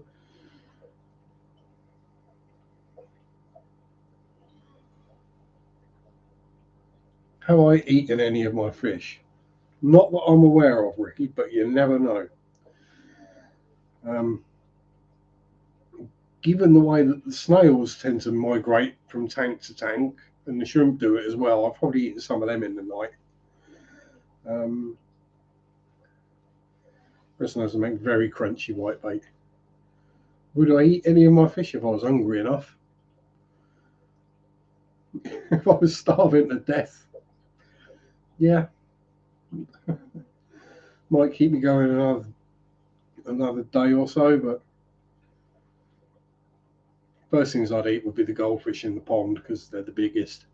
Have I eaten any of my fish? Not that I'm aware of, Ricky, but you never know. Um, Given the way that the snails tend to migrate from tank to tank, and the shrimp do it as well, I've probably eaten some of them in the night. Prisoners make very crunchy whitebait. Would I eat any of my fish if I was hungry enough? If I was starving to death? Yeah, might keep me going another day or so, but first things I'd eat would be the goldfish in the pond because they're the biggest.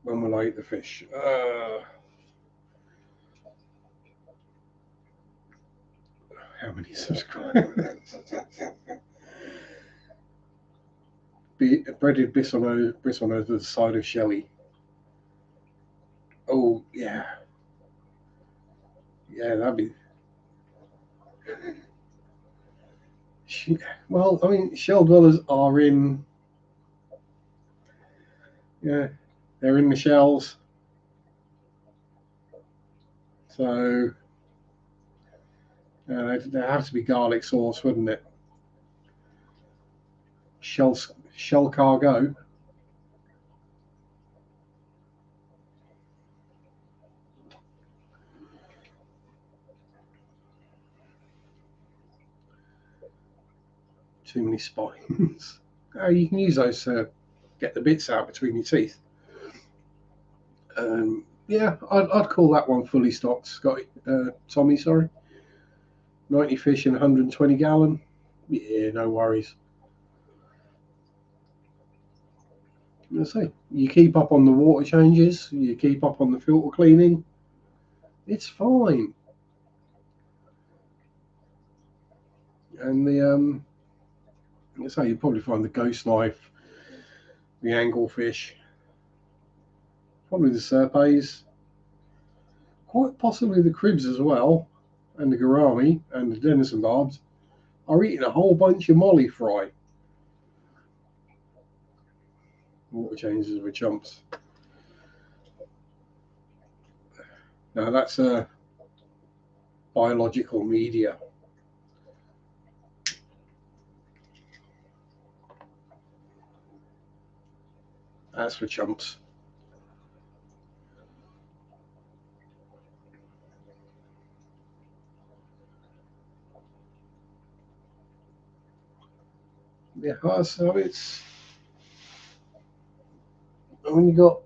When will I eat the fish? How many subscribers? Breaded bristlenose with a side of shelly. Oh yeah, yeah, that'd be. Well, I mean, shell dwellers are in. Yeah, they're in the shells. So there has to be garlic sauce, wouldn't it? Shell shell cargo. Too many spines. You can use those to get the bits out between your teeth. Yeah, I'd call that one fully stocked, Scotty. Tommy, sorry. 90 fish in 120 gallon. Yeah, no worries. Let's say you keep up on the water changes, you keep up on the filter cleaning. It's fine. And let's say you probably find the ghost knife the anglefish, probably the Sharpes, quite possibly the cribs as well, and the gourami and the denison barbs are eating a whole bunch of molly fry. Water changes with chumps. Now that's a biological media. That's for chumps. Yeah, so it's when you got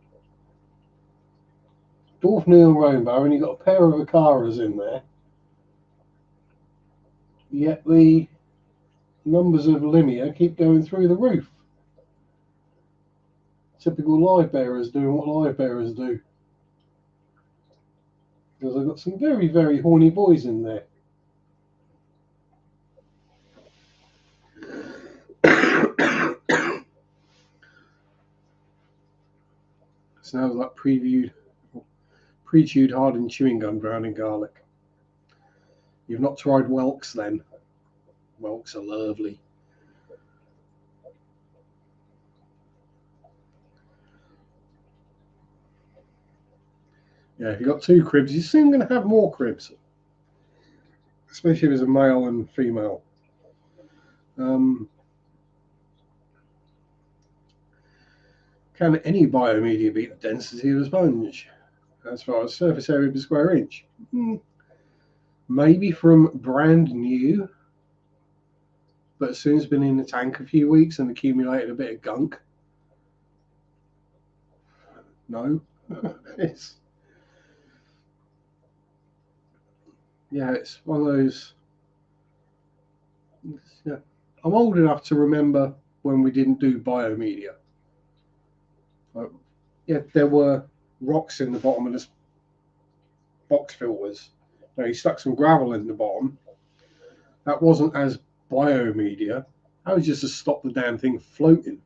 Dwarf Neon Rainbow and you got a pair of Acaras in there, yet the numbers of Limia keep going through the roof. Typical live bearers doing what live bearers do. Because I've got some very, very horny boys in there. Smells like pre-chewed hardened chewing gum drowned in garlic. You've not tried whelks then? Whelks are lovely. Yeah, if you've got two cribs, you're soon going to have more cribs. Especially if it's a male and female. Can any biomedia beat the density of a sponge as far as surface area per square inch? Maybe from brand new, but as soon as it's been in the tank a few weeks and accumulated a bit of gunk, no. It's one of those. Yeah. I'm old enough to remember when we didn't do biomedia. Yeah, there were rocks in the bottom of the box filters. Now you stuck some gravel in the bottom. That wasn't as biomedia. That was just to stop the damn thing floating.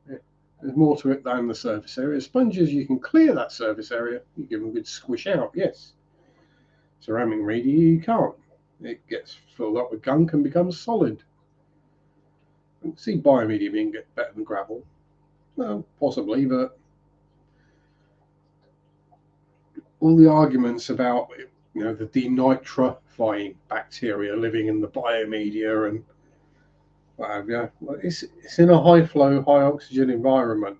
Yeah. There's more to it than the surface area. Sponges, you can clear that surface area. You give them a good squish out, yes. Ceramic media, you can't. It gets filled up with gunk and becomes solid. I can see biomedia being better than gravel. Well, possibly, but all the arguments about the denitrifying bacteria living in the biomedia and what have you, it's in a high flow, high oxygen environment.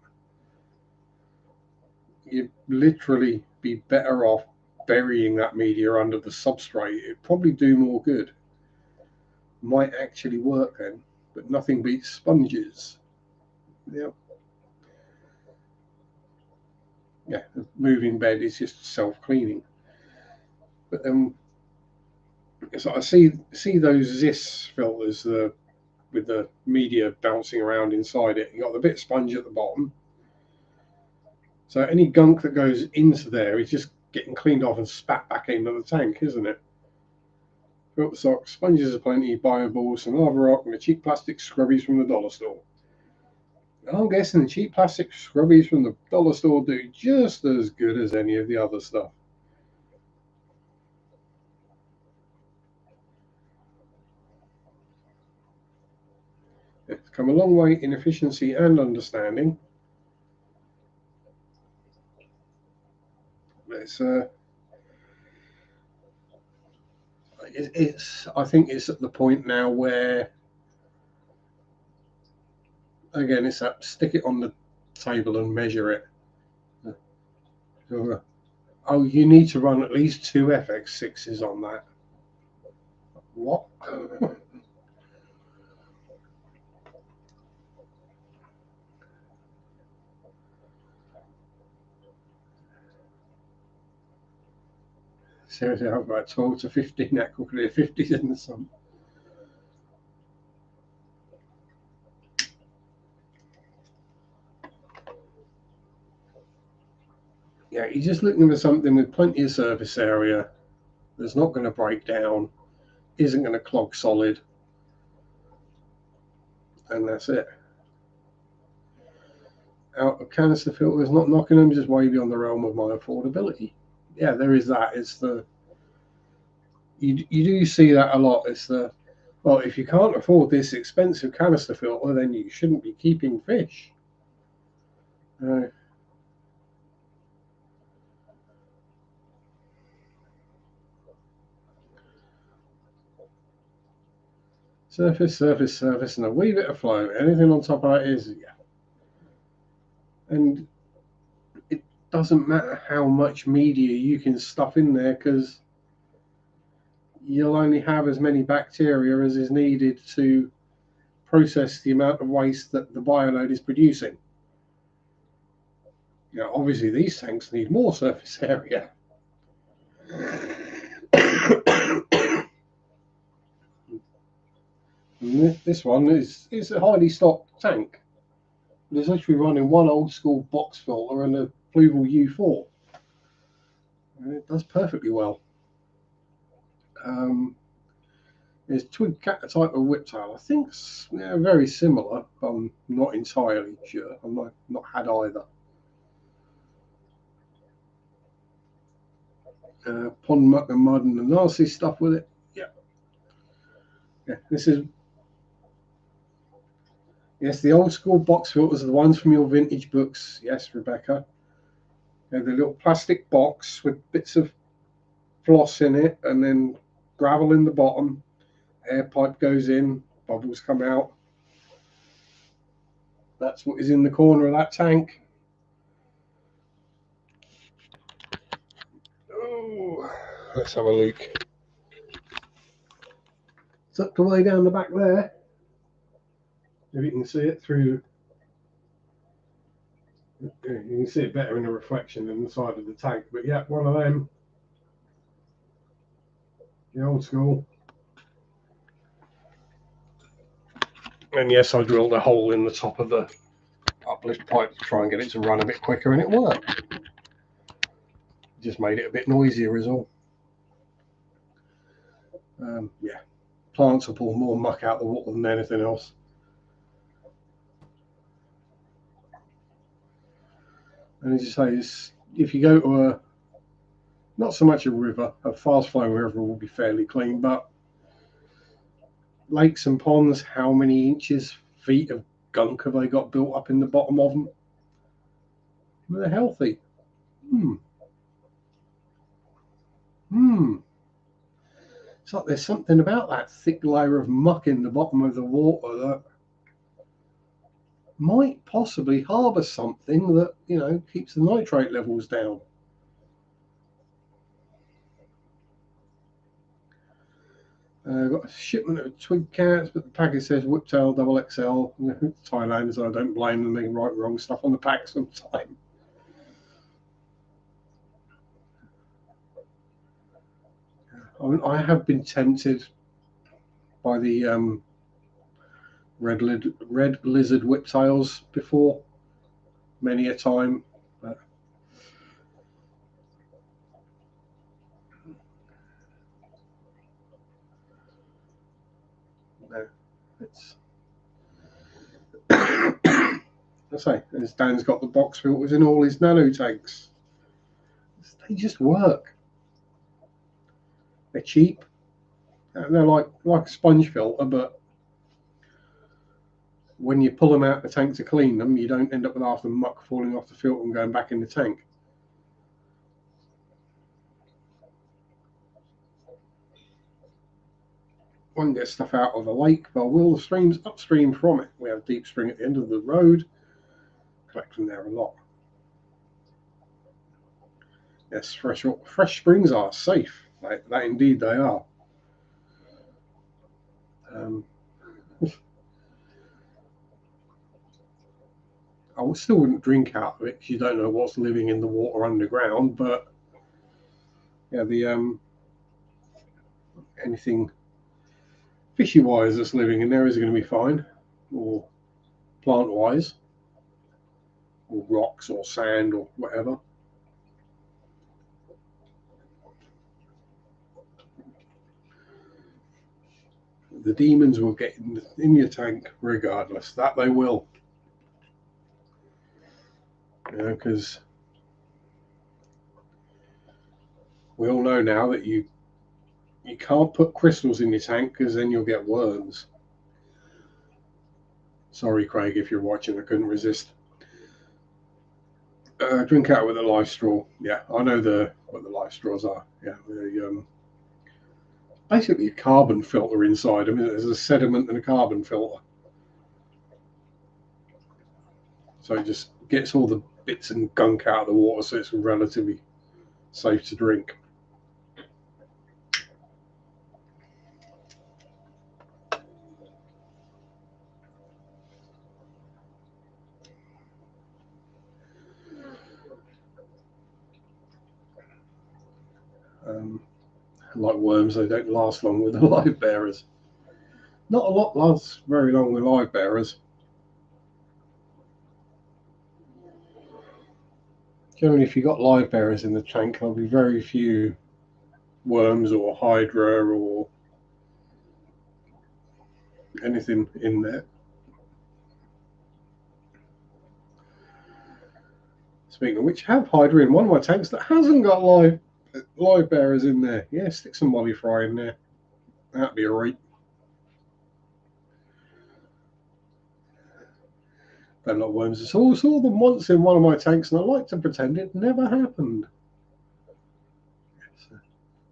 You'd literally be better off burying that media under the substrate. It'd probably do more good. Might actually work then, but nothing beats sponges. Yeah. Yeah, the moving bed is just self-cleaning. But then, so I see those Zis filters with the media bouncing around inside it. You got the bit of sponge at the bottom. So any gunk that goes into there is just getting cleaned off and spat back into the tank, isn't it? Filter socks, sponges aplenty, bio balls, some lava rock, and the cheap plastic scrubbies from the dollar store. I'm guessing the cheap plastic scrubbies from the dollar store do just as good as any of the other stuff. It's come a long way in efficiency and understanding. I think it's at the point now where, again, it's that stick it on the table and measure it. Oh, you need to run at least 2 FX6s on that. What? Seriously, I have about 12 to 15 Aquaclear 50s in the sun. Yeah, you're just looking for something with plenty of surface area that's not going to break down, isn't going to clog solid, and that's it. Out of canister filters, not knocking them, just way beyond the realm of my affordability. Yeah, there is that. It's the you do see that a lot. It's the, well, if you can't afford this expensive canister filter, then you shouldn't be keeping fish. Surface, surface, surface, and a wee bit of flow. Anything on top of that is, yeah. And it doesn't matter how much media you can stuff in there, because you'll only have as many bacteria as is needed to process the amount of waste that the bioload is producing. You know, obviously these tanks need more surface area. This one is a highly stocked tank. It's literally running one old school box filter and a Fluval U4. And it does perfectly well. There's twig cat type of whiptail. I think very similar. I'm not entirely sure. I've not had either. Pond muck and mud and the nasty stuff with it. Yeah. This is, yes, the old school box filters are the ones from your vintage books. Yes, Rebecca. They're the little plastic box with bits of floss in it and then gravel in the bottom. Air pipe goes in, bubbles come out. That's what is in the corner of that tank. Oh, let's have a look. Tucked away down the back there. If you can see it through, you can see it better in the reflection than the side of the tank. But yeah, one of them. The old school. And yes, I drilled a hole in the top of the uplift pipe to try and get it to run a bit quicker, and it worked. Just made it a bit noisier is all. Yeah, plants will pull more muck out of the water than anything else. And as you say, if you go to a, not so much a river, a fast flowing river will be fairly clean, but lakes and ponds, how many inches, feet of gunk have they got built up in the bottom of them? They're healthy. It's like there's something about that thick layer of muck in the bottom of the water that might possibly harbour something that, keeps the nitrate levels down. Got a shipment of twig cats, but the package says Whiptail XXL. Thailanders, I don't blame them. They write wrong stuff on the pack sometimes. I have been tempted by the red lizard whiptails before, many a time. But no, it's. I say, as Dan's got the box filters in all his nano tanks. They just work. They're cheap. They're like a sponge filter, but when you pull them out of the tank to clean them, you don't end up with half the muck falling off the filter and going back in the tank. One gets stuff out of the lake, but will the streams upstream from it. We have deep spring at the end of the road. Collect from there a lot. Yes, fresh springs are safe. That indeed they are. I still wouldn't drink out of it because you don't know what's living in the water underground. But yeah, the anything fishy wise that's living in there is going to be fine, or plant wise, or rocks or sand or whatever. The demons will get in your tank regardless. That they will. Because we all know now that you can't put crystals in your tank because then you'll get worms. Sorry, Craig, if you're watching, I couldn't resist. Drink out with a live straw. Yeah, I know what the live straws are. Yeah, basically a carbon filter inside them. There's a sediment and a carbon filter. So it just gets all the bits and gunk out of the water, so it's relatively safe to drink. Like worms, they don't last long with the live bearers. Not a lot lasts very long with live bearers. Generally, if you've got live bearers in the tank, there'll be very few worms or hydra or anything in there. Speaking of which, have hydra in one of my tanks that hasn't got live bearers in there. Yeah, stick some molly fry in there. That'd be alright. Don't like worms at all. I saw them once in one of my tanks, and I like to pretend it never happened.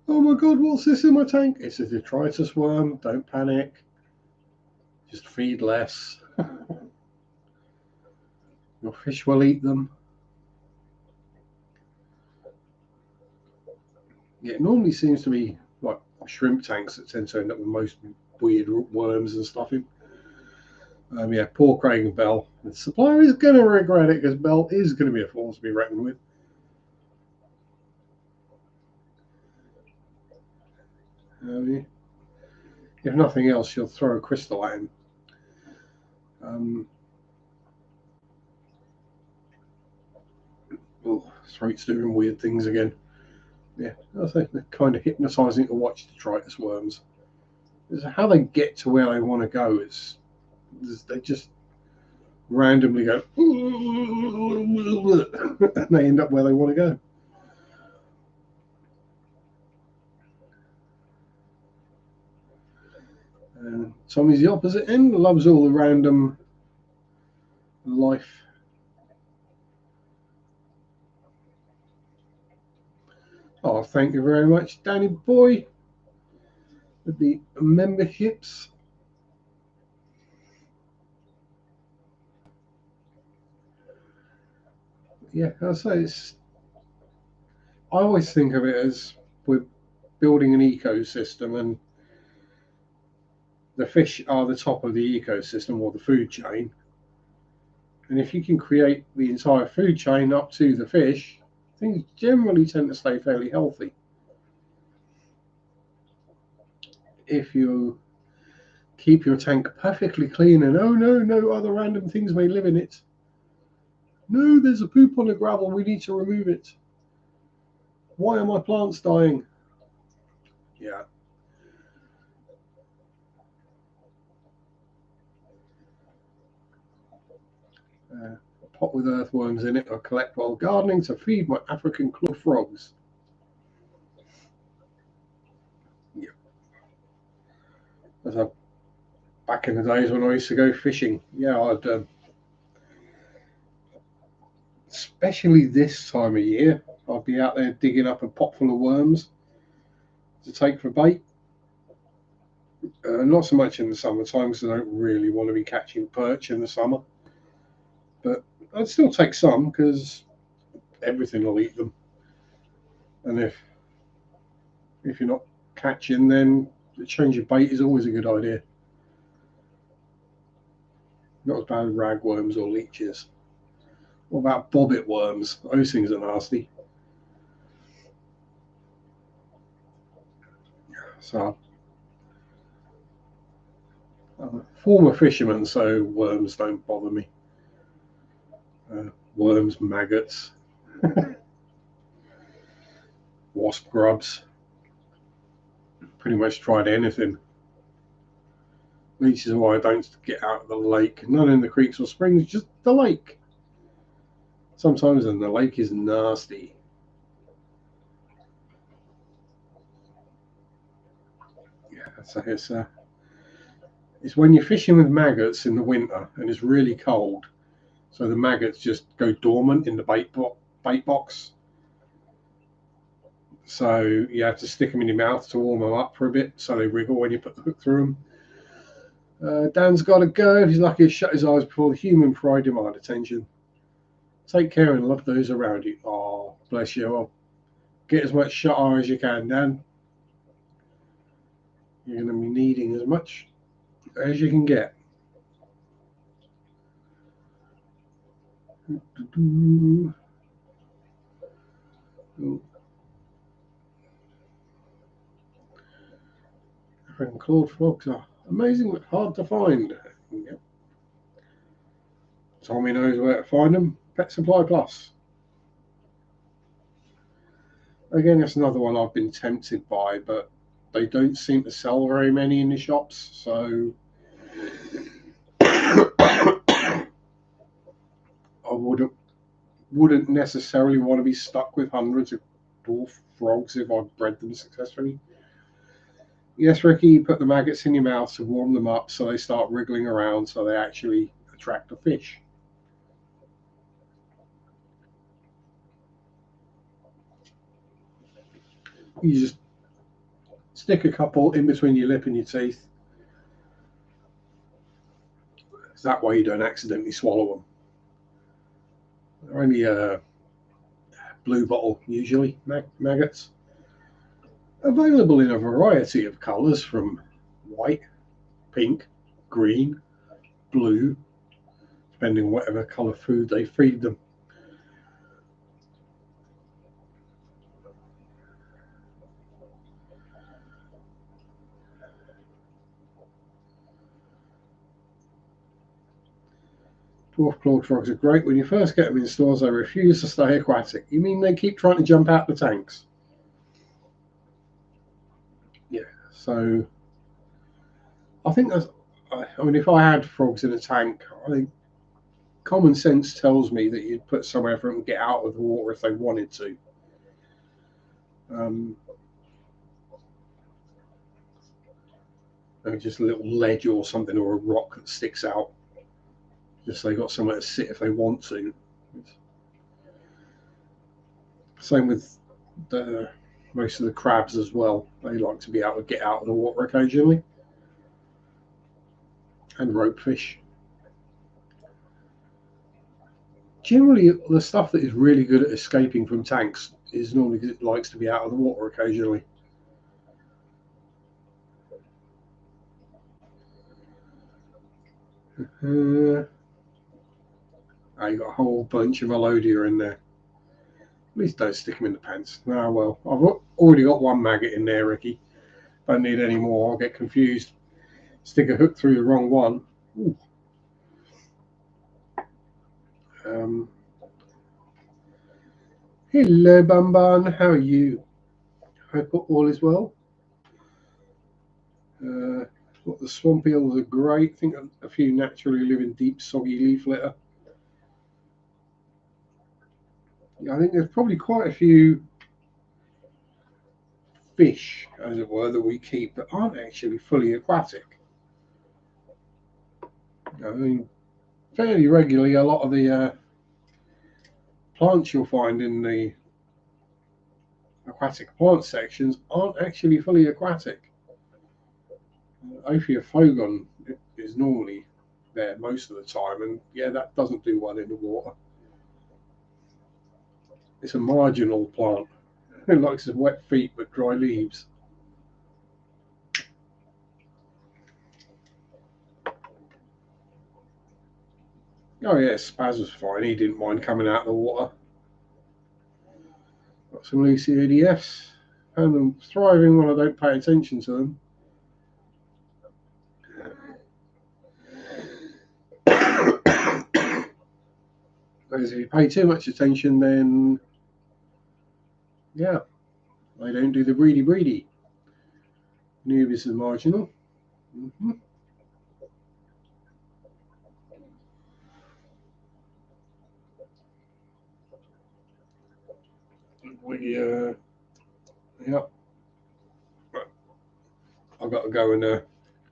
Oh my god, what's this in my tank? It's a detritus worm. Don't panic. Just feed less. Your fish will eat them. Yeah, it normally seems to be like shrimp tanks that tend to end up with most weird worms and stuff in. Yeah, poor Craig and Bell. The supplier is going to regret it because Bell is going to be a force to be reckoned with. If nothing else, she'll throw a crystal at him. Oh, throat's doing weird things again. Yeah, I think they're kind of hypnotising to watch detritus worms. It's how they get to where they want to go. They just randomly go, and they end up where they want to go. And Tommy's the opposite end, loves all the random life. Oh, thank you very much, Danny boy, with the memberships. Yeah, I say I always think of it as we're building an ecosystem, and the fish are the top of the ecosystem or the food chain. And if you can create the entire food chain up to the fish, things generally tend to stay fairly healthy. If you keep your tank perfectly clean and oh no other random things may live in it. No, there's a poop on the gravel, we need to remove it. Why are my plants dying? Yeah. A pot with earthworms in it I collect while gardening to feed my African claw frogs. Yeah. As back in the days when I used to go fishing, yeah, I'd especially this time of year, I'd be out there digging up a pot full of worms to take for bait. Not so much in the summertime because I don't really want to be catching perch in the summer. But I'd still take some because everything will eat them. And if you're not catching, then the change of bait is always a good idea. Not as bad as ragworms or leeches. What about bobbit worms? Those things are nasty. So I'm a former fisherman, so worms don't bother me. Worms, maggots, wasp grubs. Pretty much tried anything. Which is why I don't get out of the lake. None in the creeks or springs, just the lake. Sometimes and the lake is nasty. Yeah, so it's when you're fishing with maggots in the winter and it's really cold, so the maggots just go dormant in the bait box. So you have to stick them in your mouth to warm them up for a bit, so they wriggle when you put the hook through them. Dan's got to go. He's lucky to shut his eyes before the human fry demand attention. Take care and love those around you. Oh, bless you. Well, get as much shut eye as you can, Dan. You're going to be needing as much as you can get. African clawed frogs are amazing but hard to find. Yep. Tommy knows where to find them. Pet Supply Plus. Again, that's another one I've been tempted by, but they don't seem to sell very many in the shops, so I wouldn't necessarily want to be stuck with hundreds of dwarf frogs if I've bred them successfully. Yes, Ricky, you put the maggots in your mouth to warm them up so they start wriggling around so they actually attract the fish. You just stick a couple in between your lip and your teeth. That way you don't accidentally swallow them. They're only blue bottle, usually, maggots. Available in a variety of colours from white, pink, green, blue, depending on whatever colour food they feed them. Dwarf clawed frogs are great. When you first get them in stores, they refuse to stay aquatic. You mean they keep trying to jump out the tanks? Yeah, so I think that's. I mean, if I had frogs in a tank, I think common sense tells me that you'd put somewhere for them to get out of the water if they wanted to. Just a little ledge or something, or a rock that sticks out, just so they got somewhere to sit if they want to. Same with most of the crabs as well. They like to be able to get out of the water occasionally. And ropefish. Generally, the stuff that is really good at escaping from tanks is normally because it likes to be out of the water occasionally. You got a whole bunch of Alodia in there. At least don't stick them in the pants. Ah, well, I've already got one maggot in there, Ricky. Don't need any more. I'll get confused. Stick a hook through the wrong one. Hello, Bumban. How are you? Hope all is well. The swamp eels are great. I think a few naturally live in deep, soggy leaf litter. Yeah, I think there's probably quite a few fish, as it were, that we keep that aren't actually fully aquatic. I mean, fairly regularly, a lot of the plants you'll find in the aquatic plant sections aren't actually fully aquatic. Ophiophogon is normally there most of the time, and yeah, that doesn't do well in the water. It's a marginal plant. It likes wet feet but dry leaves. Oh yeah, Spaz was fine. He didn't mind coming out of the water. Got some Lucy ADFs. And I'm thriving when I don't pay attention to them. Because if you pay too much attention, then yeah, they don't do the breedy. Nubis is marginal. Mm-hmm. Yeah, I've got to go and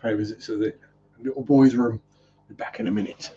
pay a visit to the little boy's room. Be back in a minute.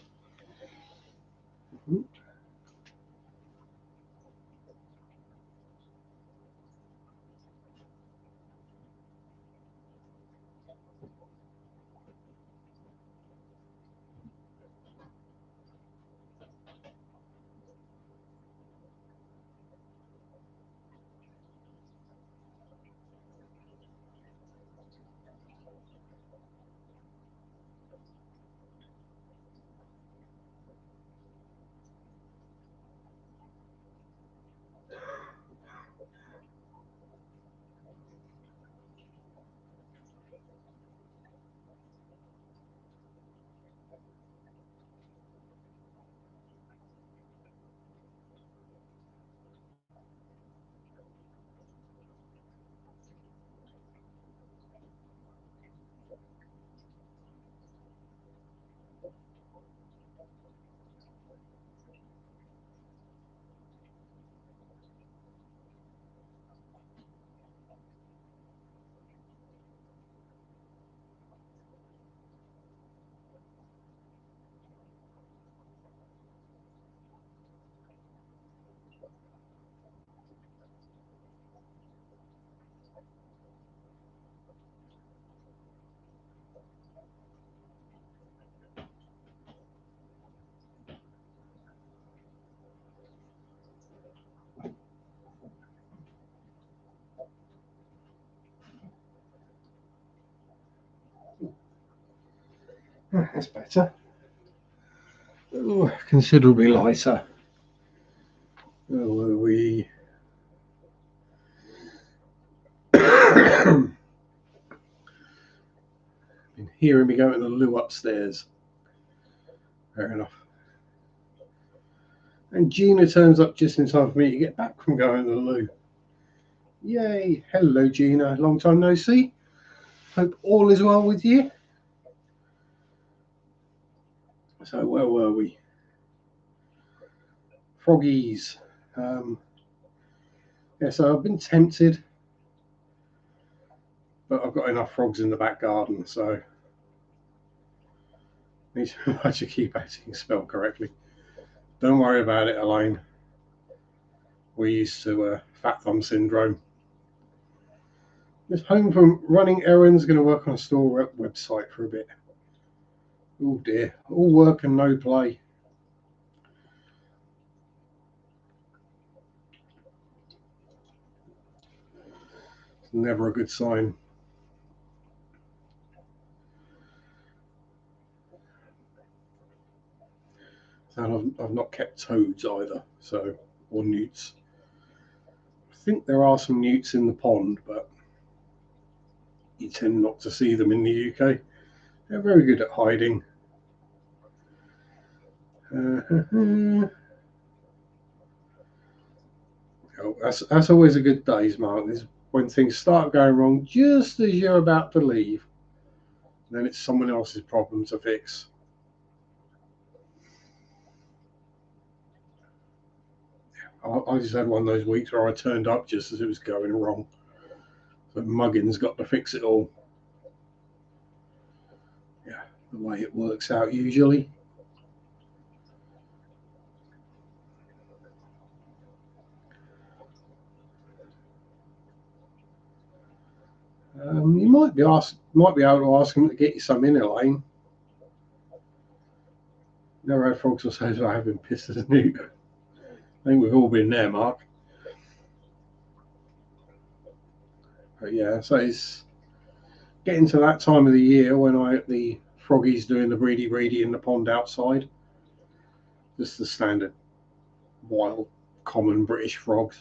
That's better. Oh, considerably lighter. Where were we? Been hearing me go to the loo upstairs. Fair enough. And Gina turns up just in time for me to get back from going to the loo. Yay! Hello, Gina. Long time no see. Hope all is well with you. So where were we? Froggies. Yeah, so I've been tempted, but I've got enough frogs in the back garden, so I need to actually keep acting spelled correctly. Don't worry about it, Elaine. We're used to fat thumb syndrome. Just home from running errands, going to work on a store website for a bit. Oh dear, all work and no play. It's never a good sign. And I've not kept toads either, so, or newts. I think there are some newts in the pond, but you tend not to see them in the UK. They're very good at hiding. Oh, that's always a good days, Mark. Is when things start going wrong just as you're about to leave. Then it's someone else's problem to fix. I just had one of those weeks where I turned up just as it was going wrong. So Muggins got to fix it all. Yeah, the way it works out usually. You might be able to ask him to get you some in, Elaine. Never had frogs or so I have been pissed as a newt. I think we've all been there, Mark. But yeah, so it's getting to that time of the year when the froggies doing the breedy in the pond outside. Just the standard wild, common British frogs.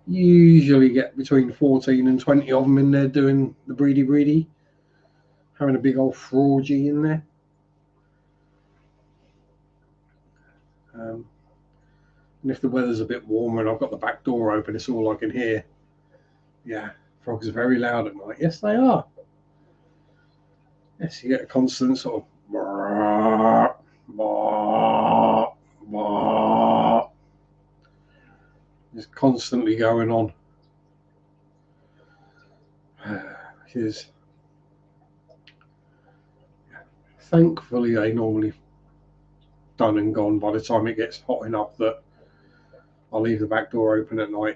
Usually get between 14 and 20 of them in there doing the breedy, having a big old fraugy in there. And if the weather's a bit warmer and I've got the back door open, it's all I can hear. Yeah, frogs are very loud at night. Yes, they are. Yes, you get a constant sort of is constantly going on. Which is, thankfully, they normally done and gone by the time it gets hot enough that I'll leave the back door open at night.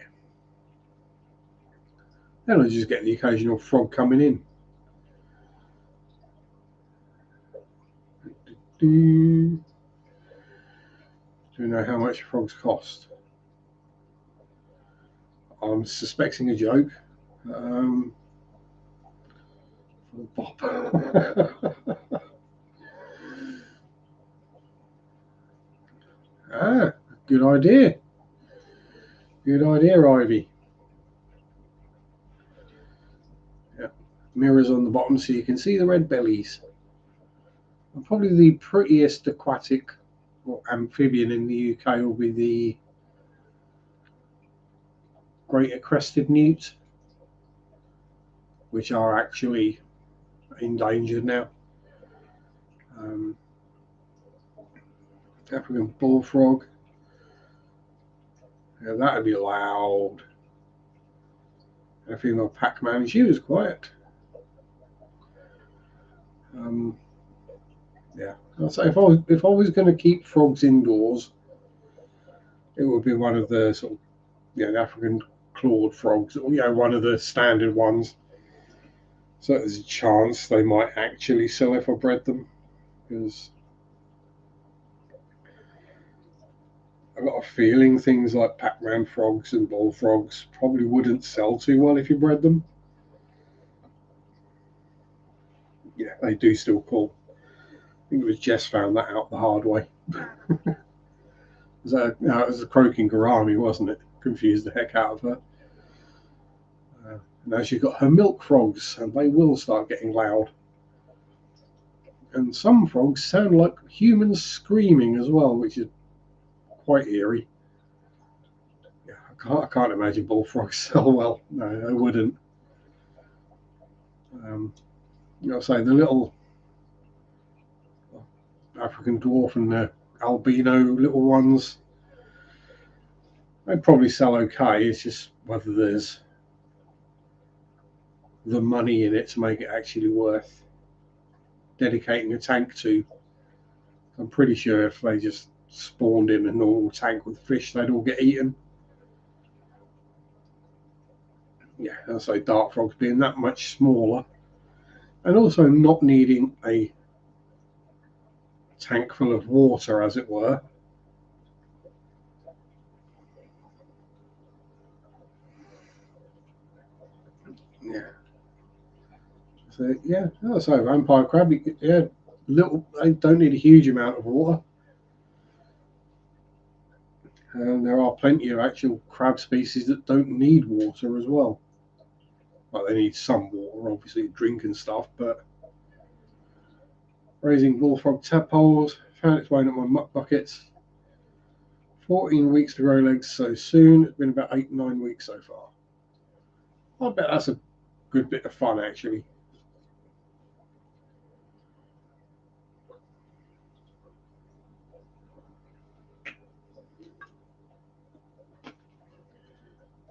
Then I just get the occasional frog coming in. Do you know how much frogs cost? I'm suspecting a joke. Bop. Ah, good idea. Good idea, Ivy. Yeah. Mirrors on the bottom so you can see the red bellies. And probably the prettiest aquatic or amphibian in the UK will be the greater crested newt, which are actually endangered now. African bullfrog. Yeah, that would be loud. And a female Pac-Man, she was quiet. Yeah, I'd say if I was going to keep frogs indoors, it would be one of the sort of the African clawed frogs, or one of the standard ones. So there's a chance they might actually sell if I bred them, because I've got a feeling things like Pac-Man frogs and bullfrogs probably wouldn't sell too well if you bred them. Yeah, they do still call. I think it was Jess found that out the hard way. It was a croaking gourami, wasn't it? Confused the heck out of her. Now she's got her milk frogs, and they will start getting loud. And some frogs sound like humans screaming as well, which is quite eerie. Yeah, I can't imagine bullfrogs sell well. No, they wouldn't. I'll say the little African dwarf and the albino little ones, they'd probably sell okay. It's just whether there's the money in it to make it actually worth dedicating a tank to. I'm pretty sure if they just spawned in a normal tank with fish, they'd all get eaten. Yeah, I'll say dart frogs being that much smaller, and also not needing a tank full of water, as it were. Yeah. So yeah, I'll say vampire crab. Yeah, little. They don't need a huge amount of water. And there are plenty of actual crab species that don't need water as well. Well, they need some water, obviously, to drink and stuff, but raising bullfrog tadpoles, found its way into my muck buckets. 14 weeks to grow legs so soon. It's been about 8-9 weeks so far. I bet that's a good bit of fun, actually.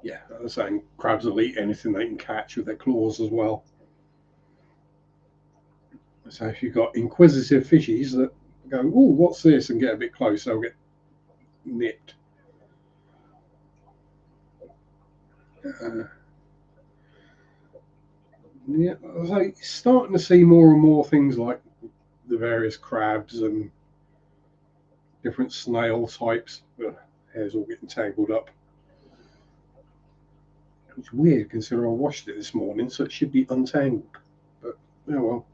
Yeah, I was saying crabs will eat anything they can catch with their claws as well. So if you've got inquisitive fishies that go, "Oh, what's this?" and get a bit close, they'll get nipped. Yeah, so starting to see more and more things like the various crabs and different snail types. The hair's all getting tangled up. It's weird considering I washed it this morning, so it should be untangled. But oh well.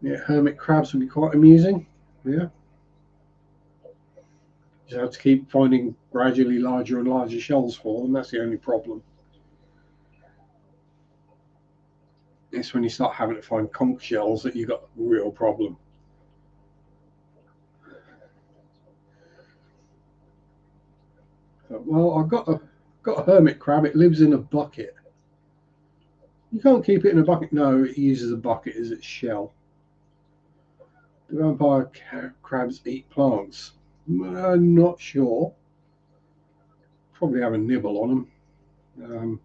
Yeah, hermit crabs would be quite amusing. Yeah. You have to keep finding gradually larger and larger shells for them. That's the only problem. It's when you start having to find conch shells that you've got a real problem. Well, I've got a hermit crab. It lives in a bucket. You can't keep it in a bucket. No, it uses a bucket as its shell. Do vampire crabs eat plants? Not sure. Probably have a nibble on them.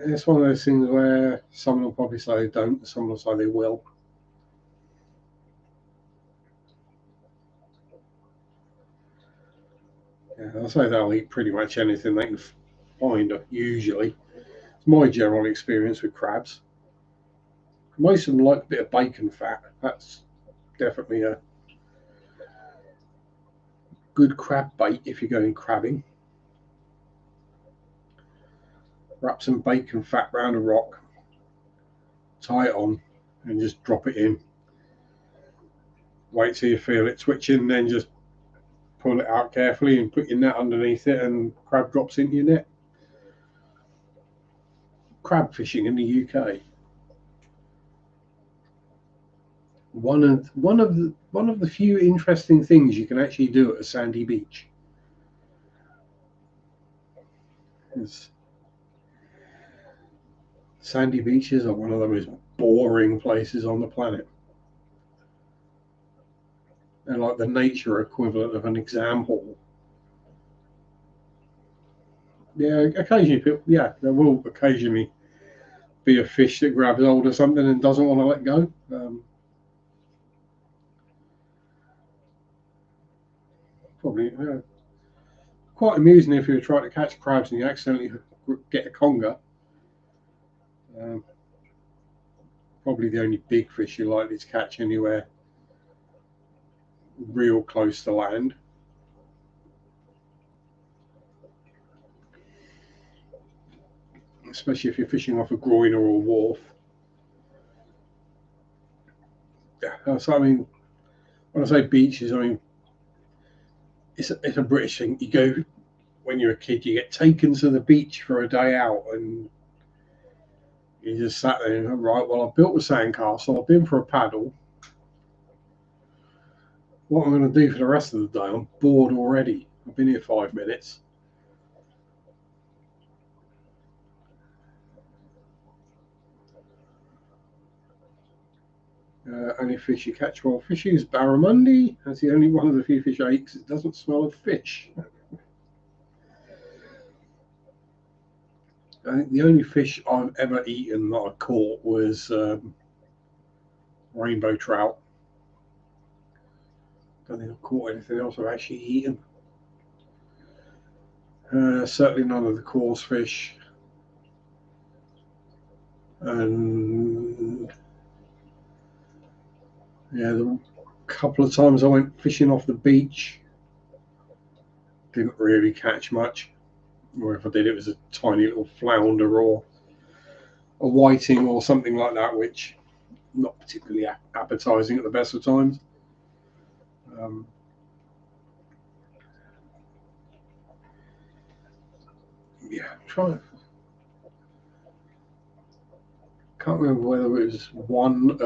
It's one of those things where someone will probably say they don't, and someone will say they will. Yeah, I'll say they'll eat pretty much anything they can find, usually. It's my general experience with crabs. Most of them like a bit of bacon fat. That's definitely a good crab bait if you're going crabbing. Wrap some bacon fat round a rock, tie it on, and just drop it in. Wait till you feel it twitching, then just pull it out carefully and put your net underneath it, and crab drops into your net. Crab fishing in the UK. One of the few interesting things you can actually do at a sandy beach. Is sandy beaches are one of the most boring places on the planet. They're like the nature equivalent of an exam hall. Yeah, occasionally people, yeah, there will occasionally be a fish that grabs hold of something and doesn't want to let go. Probably quite amusing if you're trying to catch crabs and you accidentally get a conger. Um, Probably the only big fish you're likely to catch anywhere real close to land. Especially if you're fishing off a groiner or a wharf. Yeah, so I mean, when I say beaches, I mean it's a British thing. You go when you're a kid, you get taken to the beach for a day out, and you just sat there and right. Well, I've built a sandcastle. I've been for a paddle. What am I going to do for the rest of the day? I'm bored already. I've been here 5 minutes. Only fish you catch while fishing is barramundi. That's the only one of the few fish I eat because it doesn't smell of fish. I think the only fish I've ever eaten that I caught was rainbow trout. Don't think I've caught anything else I've actually eaten. Certainly none of the coarse fish. And yeah, the couple of times I went fishing off the beach, didn't really catch much. Or if I did, it was a tiny little flounder or a whiting or something like that, which not particularly appetizing at the best of times. Um, yeah, try. Can't remember whether it was one.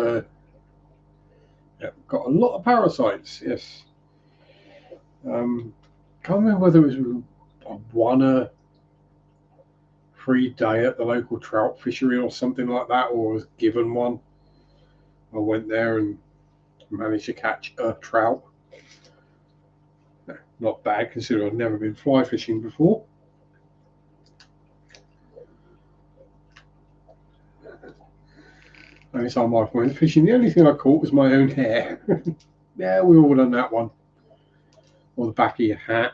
Yeah, got a lot of parasites. Yes. Can't remember whether it was one a free day at the local trout fishery or something like that, or was given one. I went there and managed to catch a trout. Not bad considering I'd never been fly fishing before. Only time I went fishing, the only thing I caught was my own hair. Yeah, we all done that one. Or the back of your hat.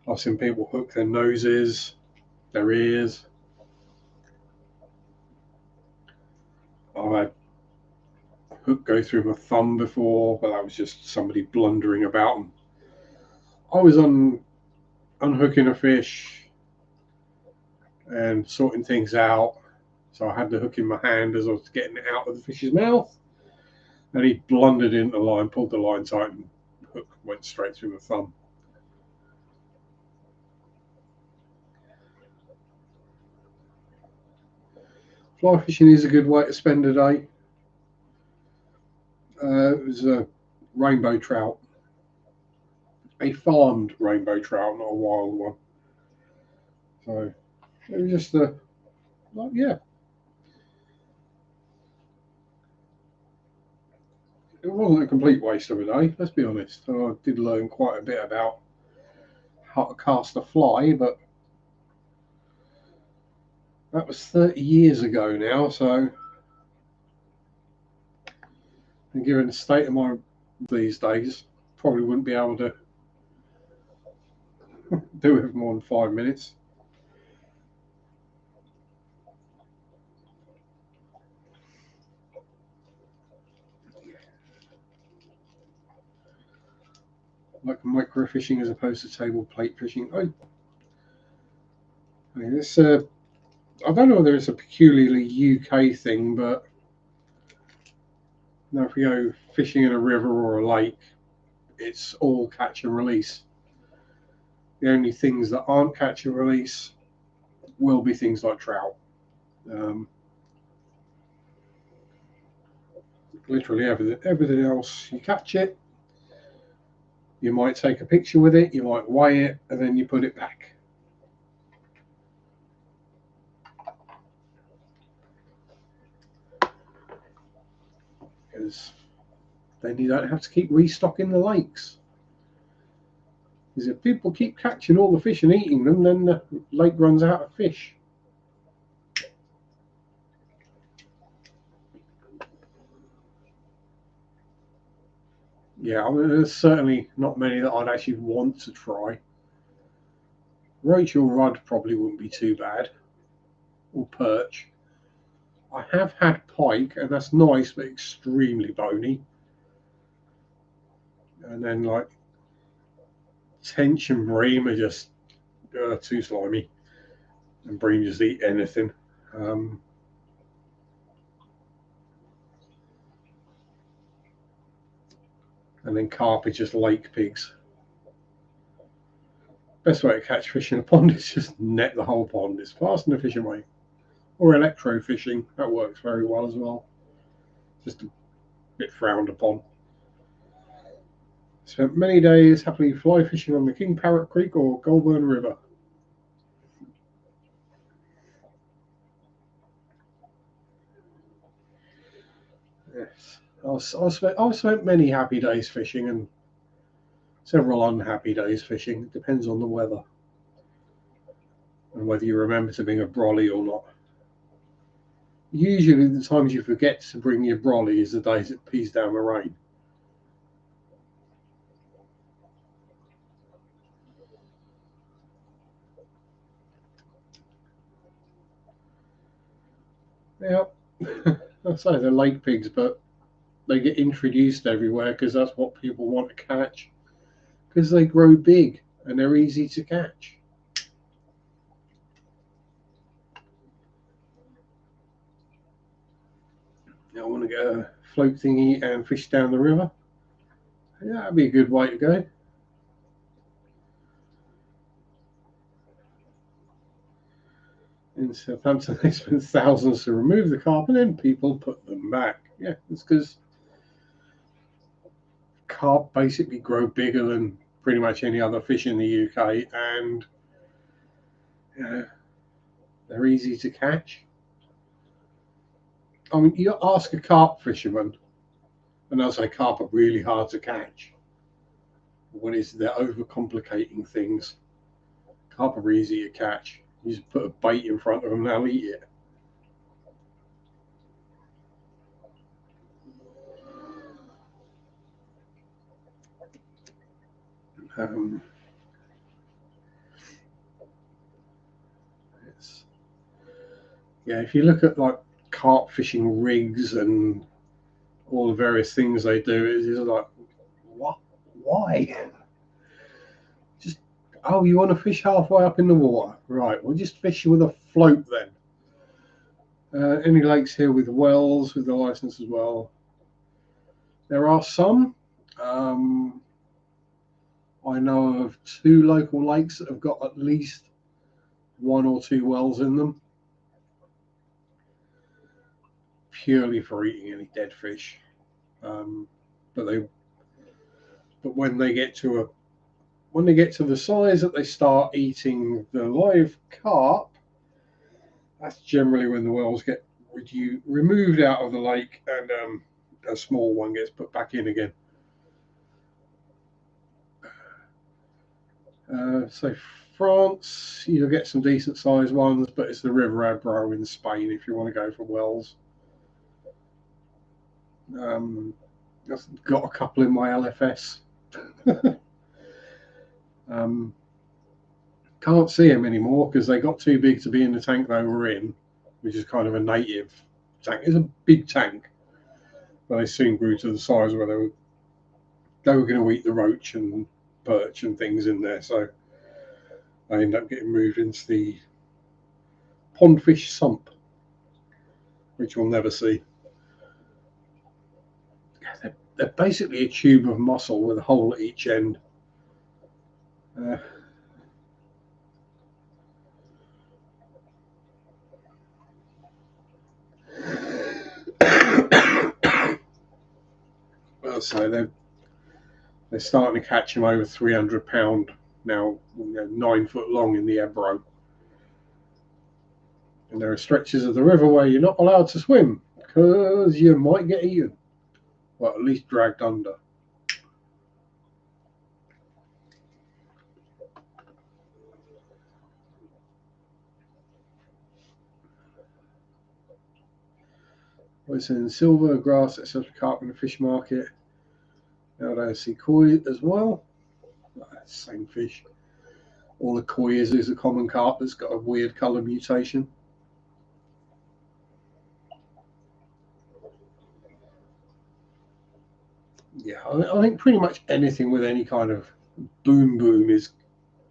I've seen people hook their noses, their ears. I've had hook go through my thumb before, but that was just somebody blundering about. I was unhooking a fish and sorting things out, so I had the hook in my hand as I was getting it out of the fish's mouth, and he blundered into the line, pulled the line tight, and the hook went straight through my thumb. Fly fishing is a good way to spend a day. It was a rainbow trout, a farmed rainbow trout, not a wild one. So It was just a, like, yeah, it wasn't a complete waste of a day, let's be honest. I did learn quite a bit about how to cast a fly, but that was 30 years ago now, so and given the state of my these days, probably wouldn't be able to do it for more than 5 minutes. Like micro fishing as opposed to table plate fishing. I mean, it's I don't know whether it's a peculiarly UK thing, but you know, if we go fishing in a river or a lake, it's all catch and release. The only things that aren't catch and release will be things like trout. Um, Literally everything else, you catch it, you might take a picture with it, you might weigh it, and then you put it back. Because then you don't have to keep restocking the lakes. Because if people keep catching all the fish and eating them, then the lake runs out of fish. Yeah, I mean, there's certainly not many that I'd actually want to try. Rachel Rudd probably wouldn't be too bad, or perch. I have had pike, and that's nice, but extremely bony. And then like tench and bream are just too slimy, and bream just eat anything. Um, and then carp are just lake pigs. Best way to catch fish in a pond is just net the whole pond. It's fast and efficient way. Or electro fishing, that works very well as well. Just a bit frowned upon. Spent many days happily fly fishing on the King Parrot Creek or Goulburn River. Yes, I've spent many happy days fishing and several unhappy days fishing. It depends on the weather and whether you remember to bring a brolly or not. Usually, the times you forget to bring your brolly is the days it pees down the rain. Yeah, I say they're lake pigs, but they get introduced everywhere because that's what people want to catch. Because they grow big and they're easy to catch. I want to get a float thingy and fish down the river. Yeah, that'd be a good way to go. In Southampton, they spend thousands to remove the carp and then people put them back. Yeah, it's because carp basically grow bigger than pretty much any other fish in the UK, and uh, they're easy to catch. I mean, you ask a carp fisherman, and they'll say carp are really hard to catch. What is they're overcomplicating things. Carp are easy to catch. You just put a bait in front of them, they'll eat it. Um, it's, yeah, if you look at like carp fishing rigs and all the various things they do, it's like, what? Why? Just oh, you want to fish halfway up in the water, right? We'll just fish with a float then. Any lakes here with wells with the license as well? There are some. Um, I know of two local lakes that have got at least one or two wells in them, purely for eating any dead fish. Um, but they, but when they get to the size that they start eating the live carp, That's generally when the wells get removed out of the lake and a small one gets put back in again. So France, you'll get some decent sized ones, but it's the River Ebro in Spain if you want to go for wells. I've got a couple in my LFS. Can't see them anymore because they got too big to be in the tank they were in, which is kind of a native tank. It's a big tank, but they soon grew to the size where they were going to eat the roach and perch and things in there. So I ended up getting moved into the pondfish sump, which we'll never see. They're basically a tube of mussel with a hole at each end. So they're starting to catch them over 300 pound now, 9 foot long in the Ebro. And there are stretches of the river where you're not allowed to swim because you might get eaten. Well, at least dragged under. It's in silver, grass, etc. Carp in the fish market. Nowadays, I see koi as well. Same fish. All the koi is a common carp that's got a weird colour mutation. Yeah, I think pretty much anything with any kind of boom is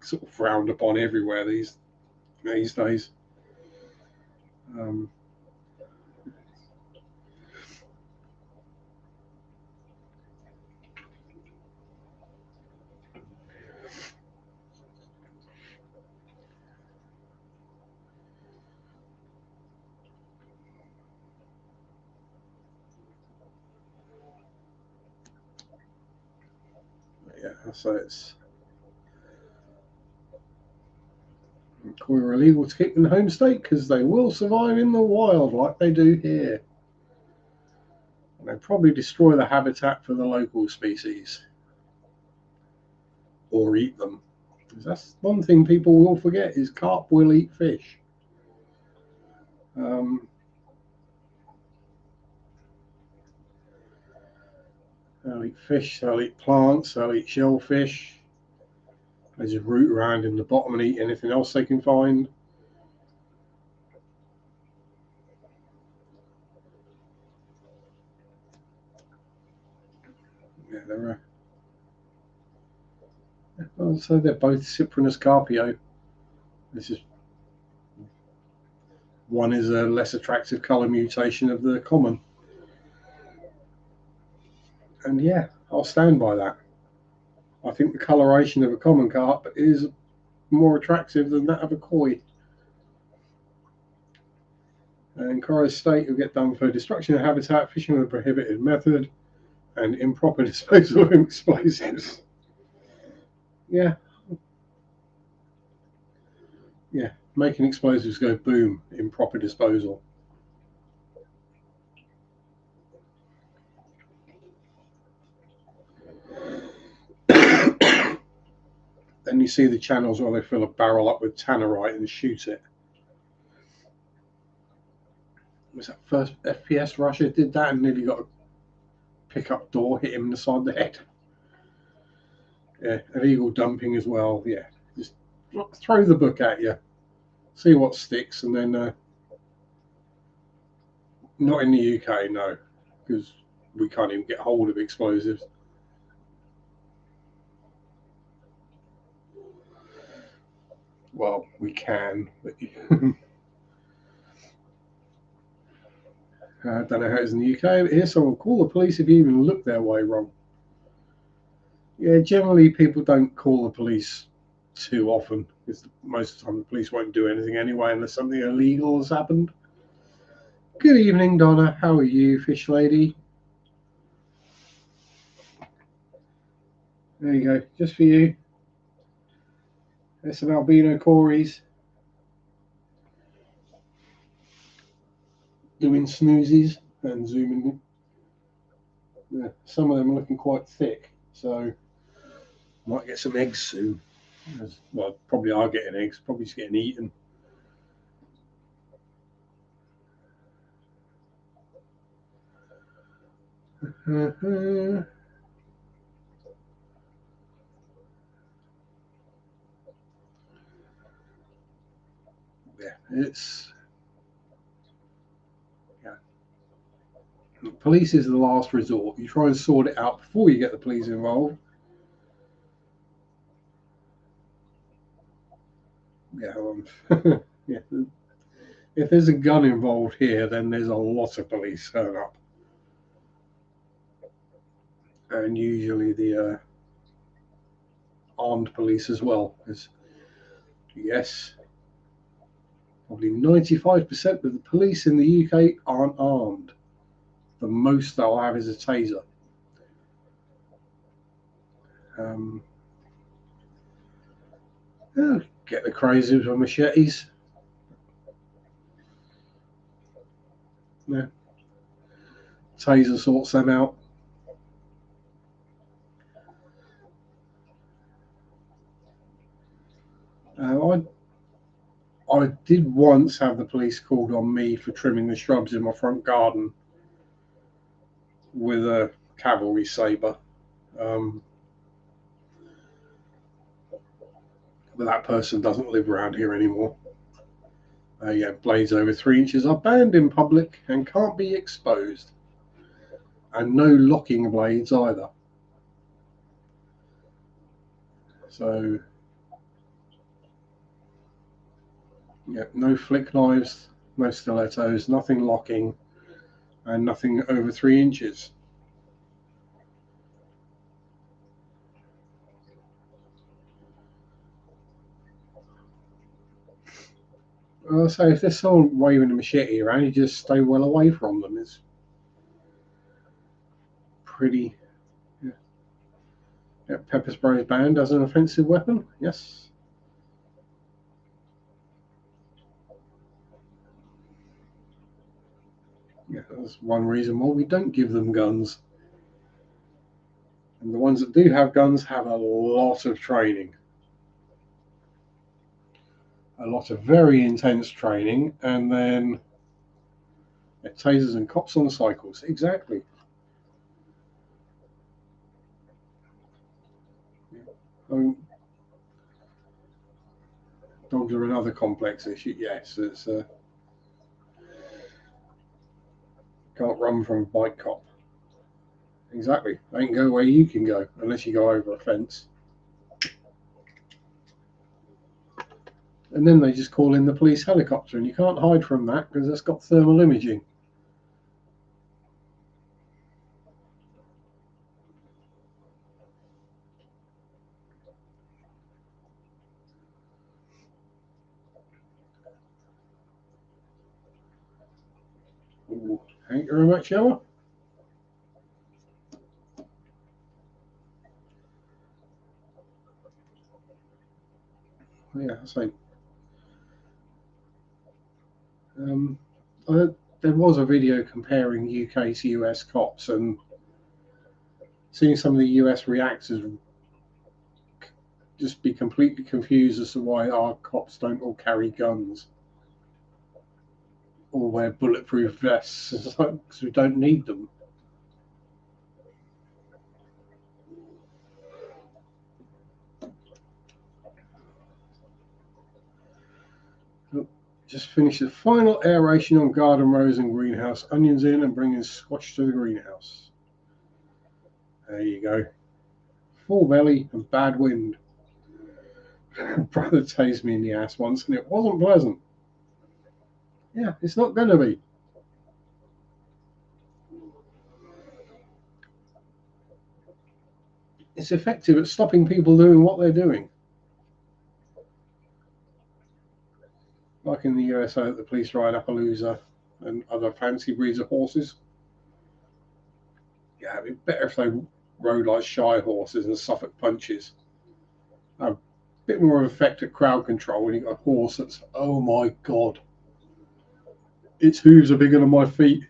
sort of frowned upon everywhere these days. Yeah, so it's koi are illegal to keep in the home state because they will survive in the wild like they do here. And they probably destroy the habitat for the local species or eat them. That's one thing people will forget is carp will eat fish. They'll eat fish, they'll eat plants, they'll eat shellfish. They just root around in the bottom and eat anything else they can find. Yeah, so they're both Cyprinus carpio. This is one is a less attractive colour mutation of the common. And yeah, I'll stand by that. I think the coloration of a common carp is more attractive than that of a koi. And Cora's state will get done for destruction of habitat, fishing with a prohibited method, and improper disposal of explosives. Yeah. Yeah, making explosives go boom, improper disposal. Then you see the channels where they fill a barrel up with tannerite and shoot it. Was that first FPS Russia did that and nearly got a pickup door hit him in the side of the head? Yeah, illegal dumping as well. Yeah, just throw the book at you, see what sticks, and then not in the UK, no, because we can't even get hold of explosives. Well, we can, but I don't know how it is in the UK, but here someone will call the police if you even look their way wrong. Yeah, generally people don't call the police too often because most of the time the police won't do anything anyway unless something illegal has happened. Good evening, Donna. How are you, fish lady? There you go, just for you. There's some albino cories. doing snoozes and zooming in. Yeah, some of them are looking quite thick, so might get some eggs soon. Well, probably are getting eggs, probably just getting eaten. Yeah, it's yeah. Police is the last resort. You try and sort it out before you get the police involved. Yeah, yeah. If there's a gun involved here, then there's a lot of police turn up, and usually the armed police as well. Because yes, probably 95% of the police in the UK aren't armed. The most they'll have is a taser. Um, yeah, get the crazies with machetes. Yeah, taser sorts them out. I did once have the police called on me for trimming the shrubs in my front garden with a cavalry sabre. Um, but that person doesn't live around here anymore. Yeah, blades over 3 inches are banned in public and can't be exposed. And no locking blades either. So, yeah, no flick knives, no stilettos, nothing locking, and nothing over 3 inches. So if there's someone waving a machete around, you just stay well away from them. It's pretty. Yeah, yeah, pepper spray is banned as an offensive weapon. Yes. Yeah, that's one reason why we don't give them guns. And the ones that do have guns have a lot of training. A lot of very intense training, and then tasers and cops on cycles. Exactly. I mean, dogs are another complex issue. Yes, it's can't run from a bike cop. Exactly. They can go where you can go unless you go over a fence. And then they just call in the police helicopter, and you can't hide from that because it's got thermal imaging. Ooh, thank you very much, Emma. Yeah, so um, there was a video comparing UK to US cops, and seeing some of the US reactors just be completely confused as to why our cops don't all carry guns or wear bulletproof vests. It's like, because we don't need them. Just finish the final aeration on garden rows and greenhouse. Onions in and bringing squash to the greenhouse. There you go. Full belly and bad wind. Brother tased me in the ass once and it wasn't pleasant. Yeah, it's not going to be. It's effective at stopping people doing what they're doing. Like in the USA, the police ride Appaloosa and other fancy breeds of horses. Yeah, it'd be better if they rode like shy horses and Suffolk punches. A bit more of effect at crowd control when you've got a horse that's, oh my God. Its hooves are bigger than my feet.